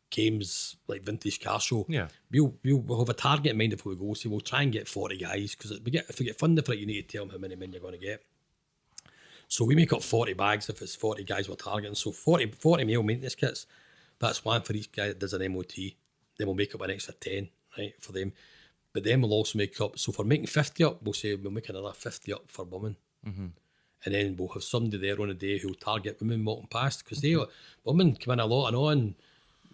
Speaker 3: Games, like vintage car show.
Speaker 2: Yeah.
Speaker 3: We'll have a target in mind if we go. So we'll try and get 40 guys, because if we get funded for it, you need to tell them how many men you're going to get. So we make up 40 bags if it's 40 guys we're targeting. So 40 male maintenance kits, that's one for each guy that does an MOT. Then we'll make up an extra 10, right, for them. But then we'll also make up, so for making 50 up, we'll say we'll make another 50 up for women. Mm-hmm. And then we'll have somebody there on a day who'll target women walking past, because women come in a lot and on,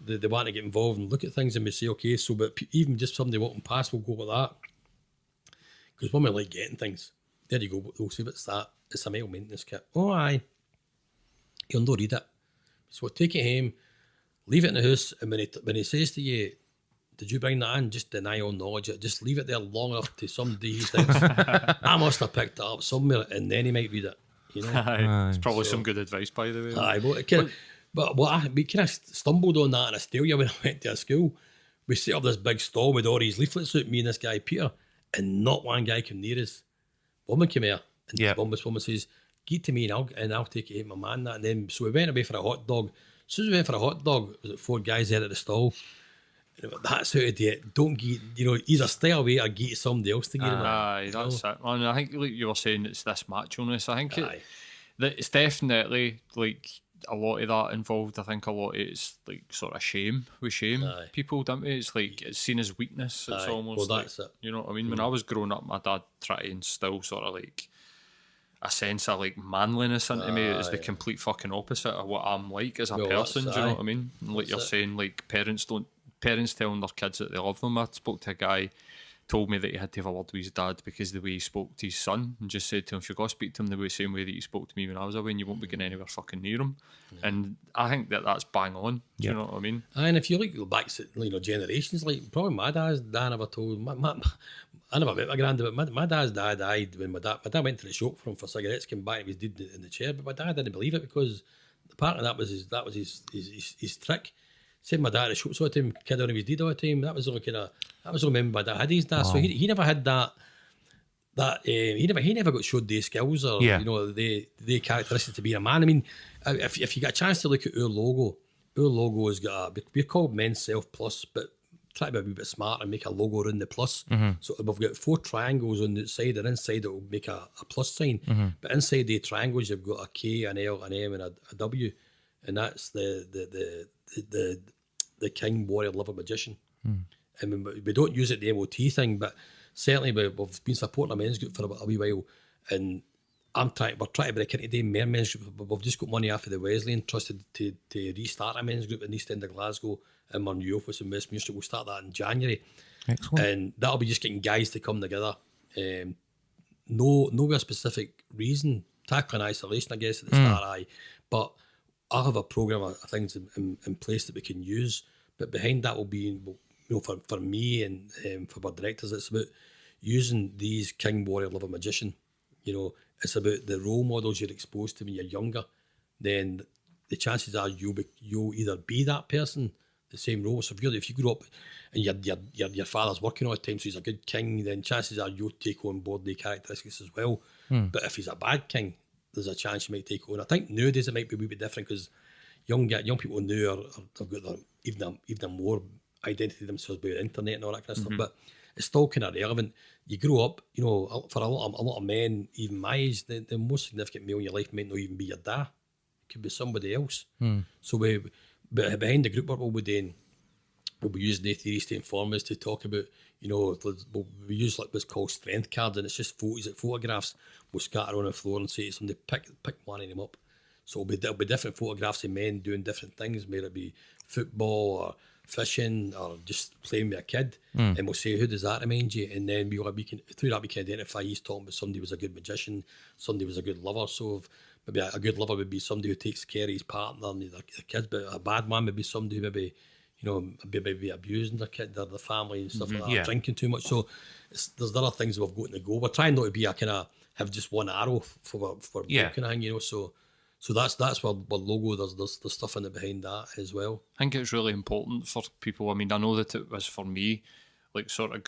Speaker 3: they want to get involved and look at things, and we say, okay, so but even just somebody walking past, we'll go with that. Because women like getting things. There you go, we'll say, what's that? It's a male maintenance kit. Oh, aye. You'll not read it. So take it home, leave it in the house, and when he says to you, did you bring that in? Just deny all knowledge. Just leave it there long enough to somebody he thinks, I must have picked it up somewhere, and then he might read it. You know?
Speaker 1: Aye. It's probably some good advice, by the way.
Speaker 3: Aye, well, we kind of stumbled on that in Australia when I went to a school. We set up this big stall with all these leaflets out, me and this guy Peter, and not one guy came near us. Woman came here, and this woman says, "Get to me and I'll take it to my man." That, and then so we went away for a hot dog. As soon as we went for a hot dog, was it 4 guys there at the stall? And that's how to do it. Don't get, either stay away or get somebody else to get it.
Speaker 1: Aye, that's it. And I think, like you were saying, it's this macho-ness. I think it's definitely like a lot of that involved. I think a lot of it's like sort of shame. We shame people, don't we? It's like it's seen as weakness. It's almost
Speaker 3: that's
Speaker 1: like,
Speaker 3: it.
Speaker 1: you know what I mean? When I was growing up, my dad tried to instill sort of like a sense of like manliness into me is the complete fucking opposite of what I'm like as a
Speaker 3: Well,
Speaker 1: person.
Speaker 3: that's-
Speaker 1: Do you know
Speaker 3: aye.
Speaker 1: what I mean? And like
Speaker 3: That's
Speaker 1: you're
Speaker 3: it.
Speaker 1: saying, like parents telling their kids that they love them. I spoke to a guy, told me that he had to have a word with his dad because the way he spoke to his son, and just said to him, if you go speak to him the same way that you spoke to me when I was away, and you won't be getting anywhere fucking near him. And I think that's bang on. Do you know what I mean?
Speaker 3: And if you look back at generations, like probably my dad's dad never told I never met my granddad, but my dad's dad died when my dad went to the shop for him for cigarettes, came back and he was dead in the chair. But my dad didn't believe it because part of that was his trick. Said my dad at the shop all the time, kid on his deed all the time. That was only remember my dad had his dad. So he never had that he never got showed these skills or the characteristics to be a man. I mean, if you get a chance to look at our logo has got we're called Menself Plus, but try to be a wee bit smart and make a logo around the plus. So we've got 4 triangles on the side, and inside it will make a plus sign. But inside the triangles you've got a K, an L, an M, and a W, and that's the king, warrior, lover, magician. I mean, we don't use it the MOT thing, but certainly we've been supporting a men's group for a wee while, and we're trying to break into the men's group. We've just got money after the Wesleyan trusted to restart a men's group in East End of Glasgow in our new office in Westminster. We'll start that in January.
Speaker 2: Excellent.
Speaker 3: And that'll be just getting guys to come together. No real specific reason. Tackling isolation, I guess, at the start, aye. But I'll have a programme of things in place that we can use. But behind that will be, for me and for our directors, it's about using these king, warrior, lover, magician. It's about the role models you're exposed to when you're younger. Then the chances are you'll either be that person, the same role. So if you grow up and your father's working all the time, so he's a good king, then chances are you'll take on board the characteristics as well. But if he's a bad king, there's a chance you might take on. I think nowadays it might be a wee bit different because young people now have got even more identity themselves by the internet and all that kind of stuff. But it's still kind of relevant. You grow up, for a lot of men, even my age, the most significant male in your life might not even be your dad. It could be somebody else. So but behind the group work we'll be doing, we'll be using the theories to inform us to talk about, we use like what's called strength cards, and it's just photographs we'll scatter on the floor and say to somebody, pick one of them up. So it'll be different photographs of men doing different things, whether it be football or fishing or just playing with a kid, and we'll say, who does that remind you? And then through that we can identify he's talking about somebody was a good magician, somebody was a good lover. So maybe a good lover would be somebody who takes care of his partner and their kids, but a bad one would be somebody who maybe abusing their kid or the family and stuff like that, drinking too much. So there's other things we've got to go. We're trying not to be a kind of have just one arrow for kind of thing, So that's where logo, there's stuff in it behind that as well.
Speaker 1: I think it's really important for people. I mean, I know that it was for me, like sort of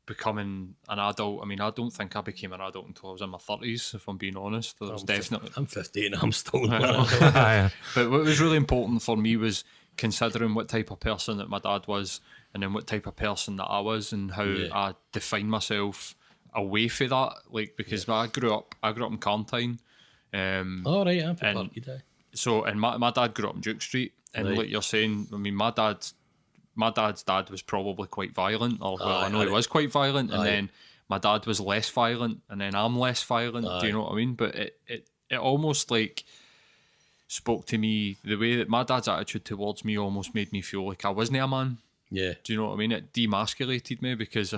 Speaker 1: becoming an adult. I mean, I don't think I became an adult until I was in my 30s, if I'm being honest.
Speaker 3: I'm 15 and I'm still
Speaker 1: But what was really important for me was considering what type of person that my dad was, and then what type of person that I was, and how I define myself away from that. Like, because when I grew up in Carntine. I'm from
Speaker 3: Parkhead.
Speaker 1: So, and my dad grew up in Duke Street, and like you're saying, I mean, my dad's dad was probably quite violent, or I know he was quite violent, and then my dad was less violent, and then I'm less violent. Do you know what I mean? But it almost like spoke to me, the way that my dad's attitude towards me almost made me feel like I wasn't a man.
Speaker 3: Yeah.
Speaker 1: Do you know what I mean? It demasculated me because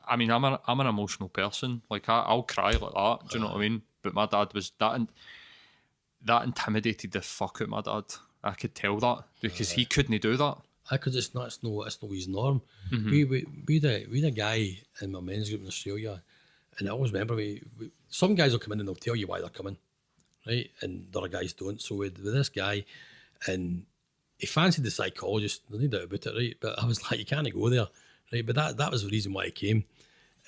Speaker 1: I'm an emotional person. Like I'll cry like that. Do you know what I mean? But my dad was that intimidated the fuck out of my dad. I could tell that because he couldn't do that.
Speaker 3: Because it's not his norm. We had a guy in my men's group in Australia, and I always remember some guys will come in and they'll tell you why they're coming, right? And the other guys don't. So with this guy, and he fancied the psychologist, no doubt about it, right? But I was like, you can't go there, right? But that was the reason why he came.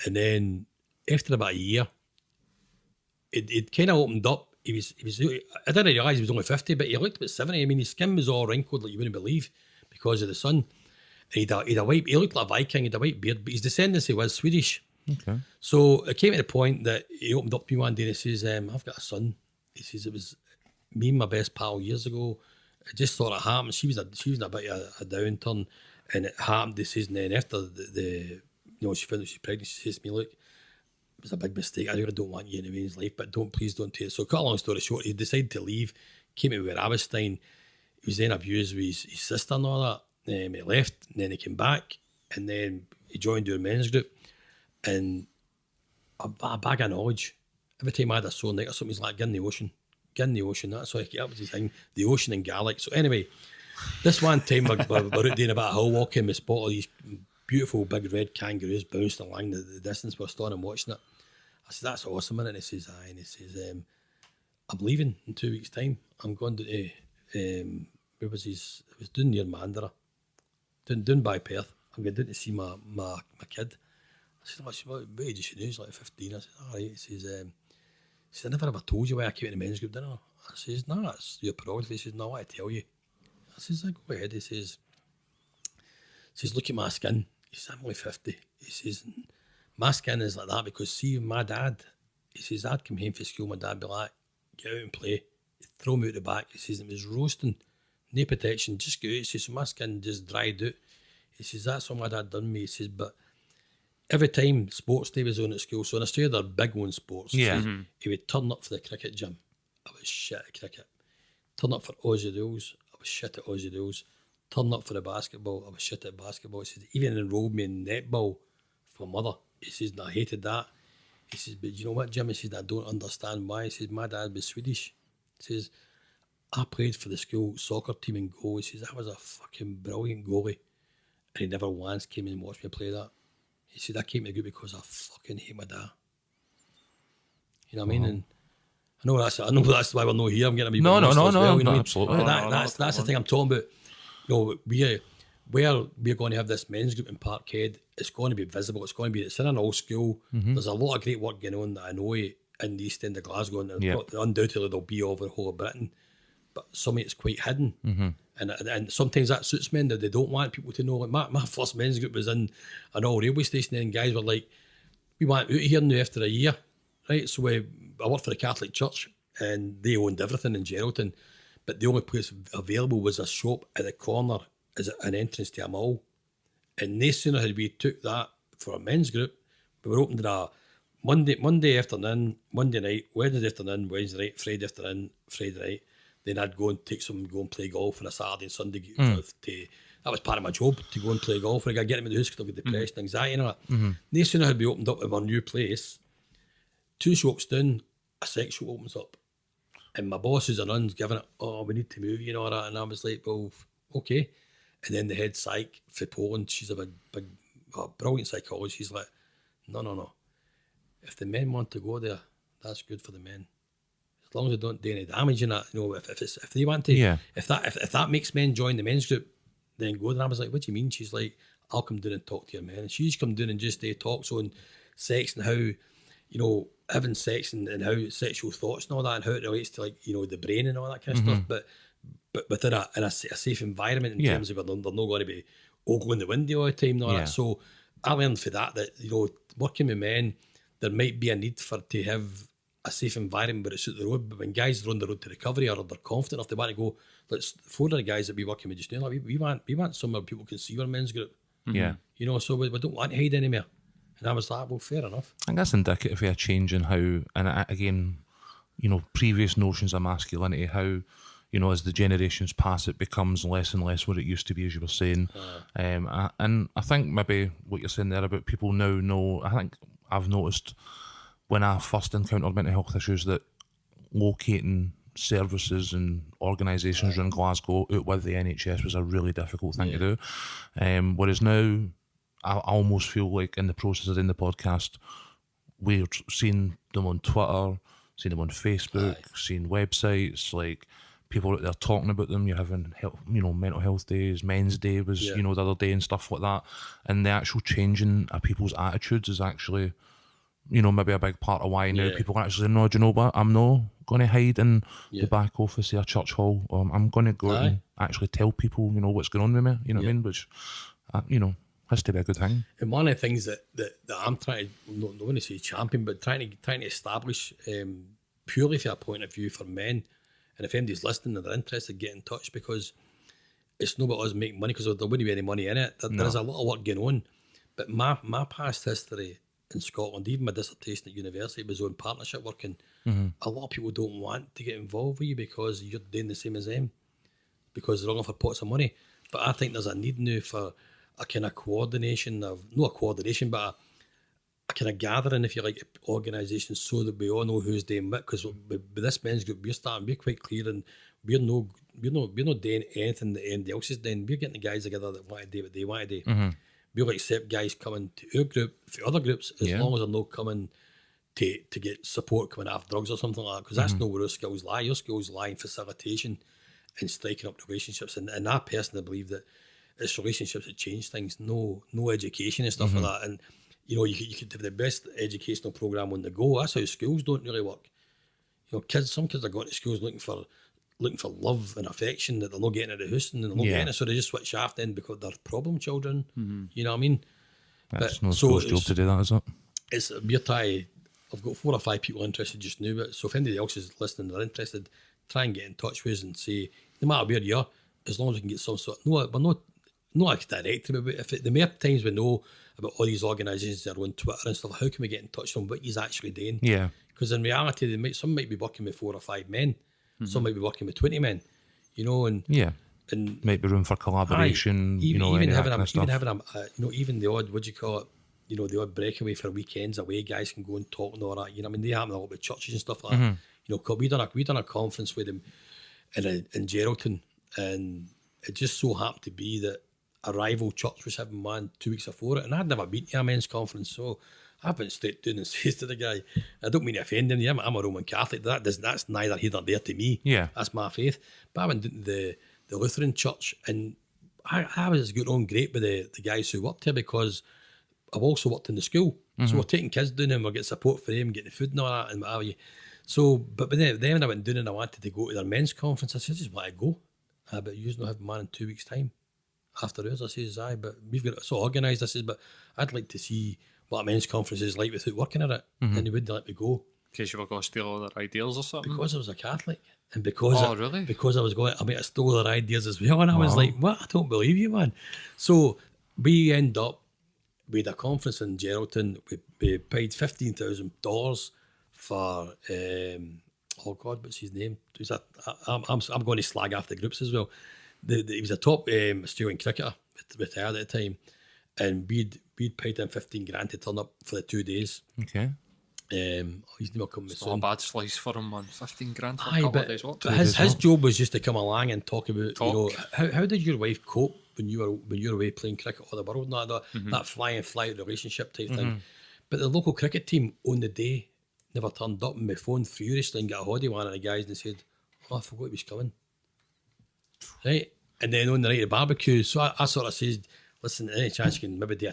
Speaker 3: And then after about a year, it kind of opened up. He was. I didn't realise he was only 50, but he looked about 70. I mean, his skin was all wrinkled like you wouldn't believe because of the sun. And he looked like a Viking. He had a white beard, but his descendancy was Swedish.
Speaker 2: Okay.
Speaker 3: So it came to the point that he opened up to me one day and he says, I've got a son. He says, it was me and my best pal years ago. It just sort of happened. She was in a bit of a downturn, and it happened. He says, and then after she found out she's pregnant, she says to me, look, was a big mistake. I really don't want you in anyone's life, but please don't take it. So cut a long story short, he decided to leave, came to where I was staying. He was then abused with his sister and all that. He left, and then he came back, and then he joined our men's group, and a bag of knowledge. Every time I had a sore neck or something, he's like, get in the ocean. Get in the ocean. That's what that was his thing. The ocean and garlic. So anyway, this one time we're out doing a bit of hill walking, we spot all these beautiful big red kangaroos bouncing along the distance. We're standing and watching it. I said, that's awesome, isn't it? And he says, aye. And he says, I'm leaving in 2 weeks' time. I'm going to, where was his? It was down near Mandurah, down by Perth. I'm going down to see my kid. I said, what age is she? He's like 15. I said, all right. He says, I never ever told you why I came to the men's group dinner. I says, no, that's your prerogative. He says, no, I want to tell you. I says, go ahead. He says, look at my skin. He says, I'm only 50. He says, my skin is like that because see my dad, he says, I'd come home from school, my dad would be like, get out and play. He'd throw me out the back. He says, it was roasting, no protection, just go out. He says, so my skin just dried out. He says, that's what my dad done me. He says, but every time sports day was on at school, so in Australia they're big on sports.
Speaker 2: Yeah.
Speaker 3: He would turn up for the cricket gym. I was shit at cricket. Turn up for Aussie rules. I was shit at Aussie rules. Turn up for the basketball. I was shit at basketball. He says, even enrolled me in netball for my mother. He says, I hated that. He says, but you know what, Jim? He says, I don't understand why. He says, my dad was Swedish. He says, I played for the school soccer team in goal. He says, I was a fucking brilliant goalie. And he never once came in and watched me play that. He said, I came to the group because I fucking hate my dad. You know what I mean? And I know that's why we're not here. I'm getting a wee bit emotional as well, you know what I mean?
Speaker 2: Absolutely.
Speaker 3: That's the thing I'm talking about. You know, we're going to have this men's group in Parkhead. It's going to be visible. It's in an old school. There's a lot of great work going on that I know in the East End of Glasgow, and undoubtedly there'll be over the whole of Britain. But some of it's quite hidden. And sometimes that suits men that they don't want people to know. Like my first men's group was in an old railway station, and guys were like, we went out here now after a year, right? So I worked for the Catholic Church, and they owned everything in Geraldton, but the only place available was a shop at the corner as an entrance to a mall. And no sooner had we took that for a men's group, we were opened a Monday afternoon, Monday night, Wednesday afternoon, Wednesday night, Friday afternoon, Friday night. Then I'd go and take some and go and play golf on a Saturday and Sunday. That was part of my job, to go and play golf. I got to get them in the house because I've got depression, anxiety and all that. No sooner had we opened up in our new place, 2 shops down, a sex shop opens up. And my bosses and nuns giving it, we need to move, you know, that. And I was like, well, okay. And then the head psych for Poland, she's a big, brilliant psychologist. She's like, no. If the men want to go there, that's good for the men. As long as they don't do any damage in that, you know, if they want to, if that makes men join the men's group, then go. And I was like, what do you mean? She's like, I'll come down and talk to your men. And she's come down and just talks on sex and how, you know, having sex and how sexual thoughts and all that and how it relates to, like, you know, the brain and all that kind of stuff. But within a safe environment in terms of they're not going to be ogling the window all the time and all that. So I learned for that, you know, working with men, there might be a need to have a safe environment where it's at the road. But when guys are on the road to recovery or they're confident enough, they want to go, let's, for the guys that we working with just now, like, we want somewhere people can see our men's group.
Speaker 2: Yeah.
Speaker 3: You know, so we don't want to hide anymore. And I was like, well, fair enough.
Speaker 2: I think that's indicative of a change in how, and again, you know, previous notions of masculinity, how, you know, as the generations pass, it becomes less and less what it used to be, as you were saying. And I think maybe what you're saying there about people now know, I think I've noticed when I first encountered mental health issues that locating services and organisations around Glasgow out with the NHS was a really difficult thing to do. Whereas now, I almost feel like in the process of doing the podcast, we're seeing them on Twitter, seeing them on Facebook, seeing websites, like people out there talking about them. You're having, you know, mental health days, Men's Day was, you know, the other day and stuff like that. And the actual changing of people's attitudes is actually, you know, maybe a big part of why now people are actually saying, no, do you know what, I'm not going to hide in the back office of a church hall. I'm going to go out and actually tell people, you know, what's going on with me, you know what I mean? Which, you know, has to be a good thing.
Speaker 3: And one of the things that I'm trying to, not want to say champion, but trying to establish purely from a point of view for men, and if anybody's listening and they're interested, get in touch, because it's not about us making money, because there wouldn't be any money in it. There's a lot of work going on. But my past history in Scotland, even my dissertation at university was on partnership working. A lot of people don't want to get involved with you because you're doing the same as them, because they're looking for pots of money. But I think there's a need now for a kind of coordination of, not a coordination, but a kind of gathering, if you like, organisations, so that we all know who's doing what. Because with this men's group, we're quite clear, and we're not doing anything that anybody else is doing. We're getting the guys together that want to do what they want to do. We'll accept guys coming to our group for other groups as long as they're not coming to get support coming off drugs or something like that, because that's not where our skills lie. Your skills lie in facilitation and striking up relationships. And I personally believe that it's relationships that change things, no education and stuff like that. And you could have the best educational programme on the go. That's how schools don't really work. Some kids are going to schools looking for love and affection that they're not getting at the house, and they're not getting it, so they just switch off then because they're problem children. You know what I mean?
Speaker 2: That's no school's job to do that, is it? I've got 4 or 5 people interested just now, but so if anybody else is listening, they're interested, try and get in touch with us and say, no matter where you are, as long as we can get some sort. No, we're not like directly, but the more times we know about all these organisations that are on Twitter and stuff, how can we get in touch with them? What he's actually doing? Yeah. Because in reality, some might be working with 4 or 5 men, some might be working with 20 men, and might be room for collaboration.
Speaker 3: Even having even the odd, what do you call it? The odd breakaway for weekends away, guys can go and talk and all that. They happen a lot with churches and stuff like that. We done a conference with them in Geraldton, and it just so happened to be that a rival church was having one 2 weeks before it, and I'd never been to a men's conference, so I went straight down and says to the guy, I don't mean to offend him, I'm a Roman Catholic, that's neither here nor there to me. That's my faith. But I went into the Lutheran church, and I was getting on great with the guys who worked here, because I've also worked in the school. So we're taking kids down and we're getting support for them, getting the food and all that and what have you. So, but then when I went down and I wanted to go to their men's conference, I said, I just want to go. But you don't have man in 2 weeks' time. After ours, I says, aye, but we've got it so organised. I says, but I'd like to see what a men's conference is like without working at it. And they wouldn't let me go.
Speaker 1: In case you were going to steal all their ideas or something?
Speaker 3: Because I was a Catholic. And because
Speaker 1: really?
Speaker 3: Because I might have stole their ideas as well. And I was like, what? I don't believe you, man. So we end up with a conference in Geraldton. We paid $15,000 for, what's his name? I'm going to slag after the groups as well. He was a top Australian cricketer, retired at the time, and we'd paid him $15,000 to turn up for the 2 days. Okay. His name will come
Speaker 1: it's
Speaker 3: soon.
Speaker 1: Not a bad slice for him, man. $15,000 for a couple of days. What?
Speaker 3: But his job was just to come along and talk about, how did your wife cope when you were away playing cricket all the world and that fly out relationship type thing. But the local cricket team on the day never turned up, and my phone furiously and got a hold of one of the guys and said, I forgot he was coming. Right? And then on the night of the barbecue, so I sort of said, listen, any chance you can maybe do a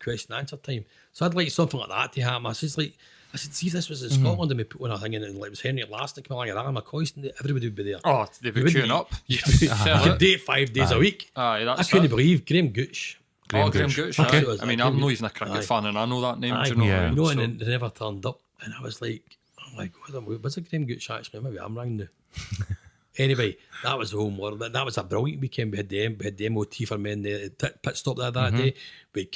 Speaker 3: question and answer time? So I'd like something like that to happen. I said, see if this was in Scotland and we put one thing in, and it was Henry Laston coming along, and Alan McCoy, and everybody would be there.
Speaker 1: Oh, they'd be queuing up.
Speaker 3: You could date 5 days a week. I couldn't believe Graham Gooch.
Speaker 1: Graham Gooch. Okay. I mean, I'm not even a cricket fan, and I know that name. Do you know?
Speaker 3: And they never turned up, and I was like, oh my God, was it Graham Gooch actually? Maybe I'm wrong now. Anyway, that was the home world. That was a brilliant weekend. We had the MOT for men there, pit stop there that day. We had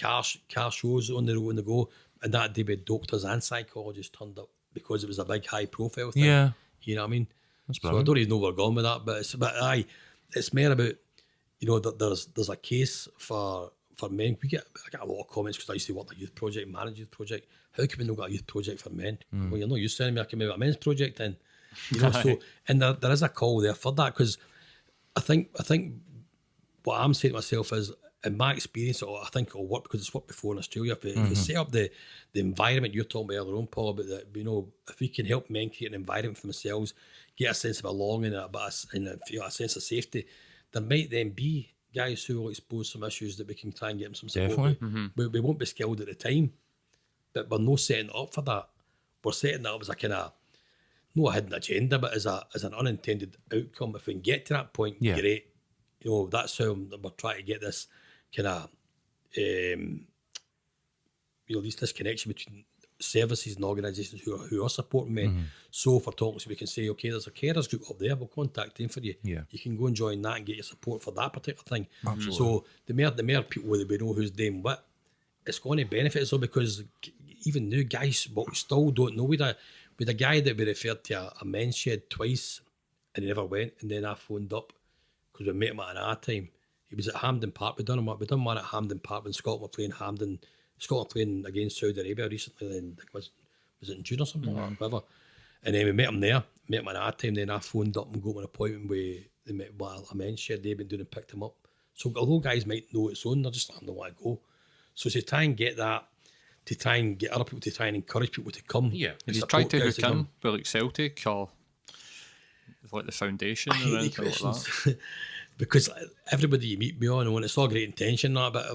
Speaker 3: car shows on the go, and that day we had doctors and psychologists turned up because it was a big high profile thing. Yeah, you know what I mean. So I don't even know where we're going with that, but it's more about there's a case for men. I get a lot of comments because I used to work at a youth project, manage youth project. How can we not get a youth project for men? Well, you're not used to me. I can make a men's project then. So and there is a call there for that, because I think what I'm saying to myself is, in my experience, I think it'll work because it's worked before in Australia. If we set up the environment you're talking about earlier on, Paul, about that, if we can help men create an environment for themselves, get a sense of belonging and a sense of safety, there might then be guys who will expose some issues that we can try and get them some support. We won't be skilled at the time, but we're not setting it up for that. We're setting that up as a kind of, not a hidden agenda, but as an unintended outcome. If we can get to that point, great. That's how we're trying to get this kind of, this connection between services and organisations who are supporting men. So for talking, so we can say, okay, there's a carers group up there, we'll contact them for you. You can go and join that and get your support for that particular thing. Absolutely. So the more people that we know who's doing what, it's going to benefit us all, because even new guys still don't know. With a guy that we referred to a men's shed twice and he never went, and then I phoned up because we met him at an hour time. He was at Hampden Park. We done one at Hampden Park when Scotland were playing Scotland playing against Saudi Arabia recently. Then was it in June or something like that, whatever. And then we met him there, met him at an hour time. Then I phoned up and got an appointment with a men's shed they've been doing and picked him up. So although guys might know it's on, they're just not know where to go. So to try and get that, to try and get other people to try and encourage people to come.
Speaker 1: Yeah, have you tried to hook in with like Celtic or like the foundation or anything like that?
Speaker 3: Because everybody you meet me on, and it's all great intention, but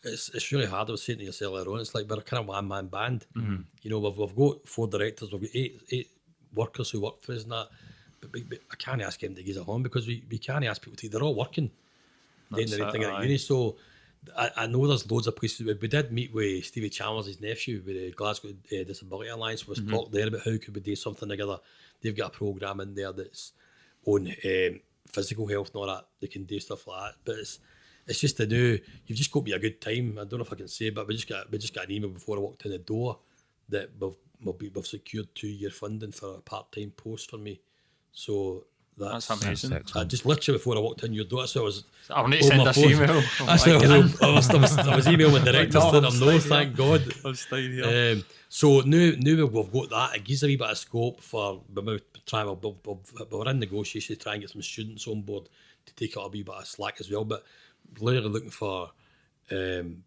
Speaker 3: it's really hard. I was saying to yourself earlier on, it's like we're a kind of one-man band. Mm-hmm. You know, we've got 4 directors, we've got eight workers who work for us and that, but I can't ask them to give it on because we can't ask people to. They're all working. Doing their thing at uni, so I know there's loads of places. We did meet with Stevie Chalmers, his nephew, with the Glasgow Disability Alliance. We was talking there about how could we do something together. They've got a programme in there that's on physical health and all that. They can do stuff like that, but it's just to do. You've just got to be a good time. I don't know if I can say, but we just got an email before I walked in the door that we've secured 2-year funding for a part-time post for me. So that's
Speaker 1: amazing.
Speaker 3: I just literally before I walked in your door, so
Speaker 1: I'll need to send this email.
Speaker 3: I was emailing the directors to them. No, thank God.
Speaker 1: I'm staying here.
Speaker 3: So now we've got that. It gives a wee bit of scope for we're in negotiations to try and get some students on board to take out a wee bit of slack as well. But literally looking for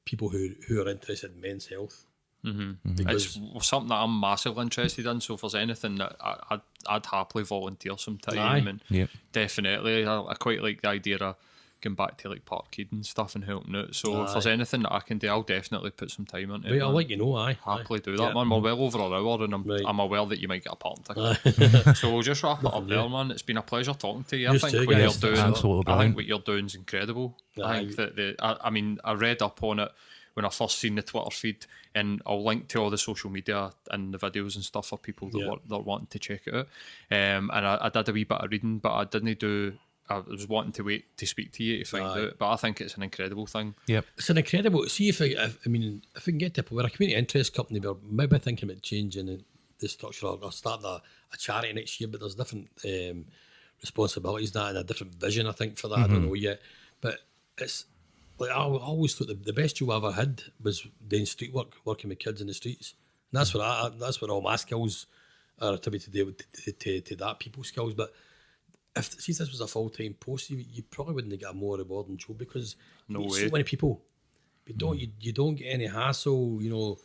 Speaker 3: people who are interested in men's health.
Speaker 1: Mm-hmm. It's something that I'm massively interested in, so if there's anything that I'd happily volunteer some time. And definitely I quite like the idea of going back to like Parkhead and stuff and helping out, so if there's anything that I can do, I'll definitely put some time into it.
Speaker 3: I'll let you know.
Speaker 1: Happily do that, man. We're well over an hour and I'm aware that you might get a parking ticket. So we'll just wrap it up there, man. It's been a pleasure talking to you. I think what you're doing is incredible. I think that I read up on it when I first seen the Twitter feed, and I'll link to all the social media and the videos and stuff for people that are wanting to check it out. And I did a wee bit of reading, but I was wanting to wait to speak to you to find out. But I think it's an incredible thing.
Speaker 2: Yep,
Speaker 3: it's an incredible. See if we can get to we're a community interest company, we're maybe thinking about changing the structure or starting a charity next year. But there's different responsibilities and a different vision, I think, for that. I don't know yet, but it's. Like I always thought the best job I ever had was doing street work, working with kids in the streets. And that's what all my skills are attributed to that, people skills. But if this was a full-time post, you probably wouldn't get a more rewarding job because so many people. You don't get any hassle. You know,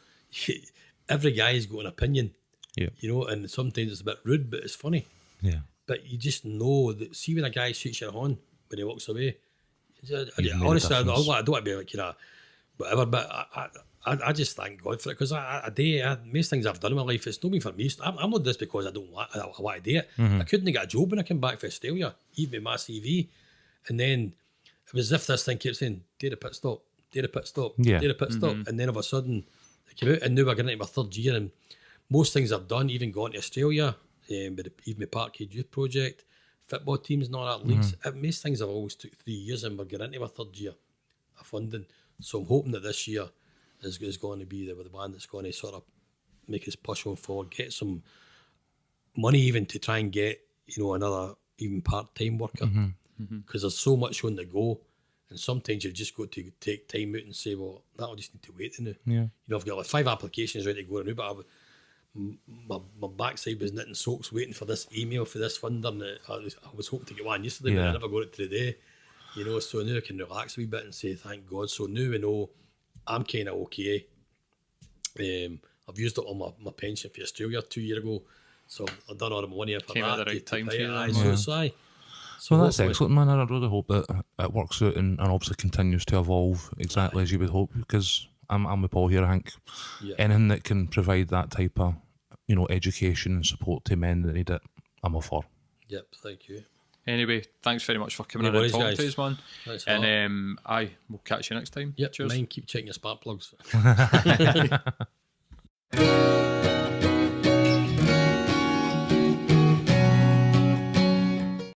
Speaker 3: every guy's got an opinion.
Speaker 2: Yeah.
Speaker 3: You know, and sometimes it's a bit rude, but it's funny.
Speaker 2: Yeah.
Speaker 3: But you just know that. See when a guy shoots your horn when he walks away. Honestly, I don't want to be like, you know, whatever, but I just thank God for it because most things I've done in my life, it's not been for me. I'm not this because I want to do it. I couldn't get a job when I came back for Australia, even with my CV. And then it was as if this thing kept saying, do the pit stop, do the pit stop, do the pit stop. And then all of a sudden it came out, and now we're getting into my 3rd year. And most things I've done, even going to Australia, with even my Parkhead Youth Project, football teams and all that leagues. Most things have always took 3 years, and we're getting into our 3rd year of funding. So I'm hoping that this year is going to be the one that's going to sort of make us push on forward, get some money even to try and get, you know, another even part-time worker because there's so much on the go, and sometimes you've just got to take time out and say, well, that'll just need to wait now. You know, I've got like 5 applications ready to go now, but my backside was knitting socks waiting for this email for this funder, and I was hoping to get one yesterday, but I never got it today. You know, so now I can relax a wee bit and say thank God. So now we know I'm kind of okay. I've used up all my pension for Australia 2 years ago, so I've done all the money for
Speaker 1: Came
Speaker 3: that.
Speaker 1: at the right time for you.
Speaker 3: So
Speaker 2: that's excellent, man. I really hope that it works out and obviously continues to evolve exactly as you would hope, because I'm with Paul here. I think anything that can provide that type of, you know, education and support to men that need it, I'm all for.
Speaker 3: Yep, thank you.
Speaker 1: Anyway, thanks very much for coming in and talking to us, man.
Speaker 3: Thanks,
Speaker 1: and we'll catch you next time.
Speaker 3: Yep,
Speaker 1: cheers.
Speaker 3: Mind, keep checking your spark plugs.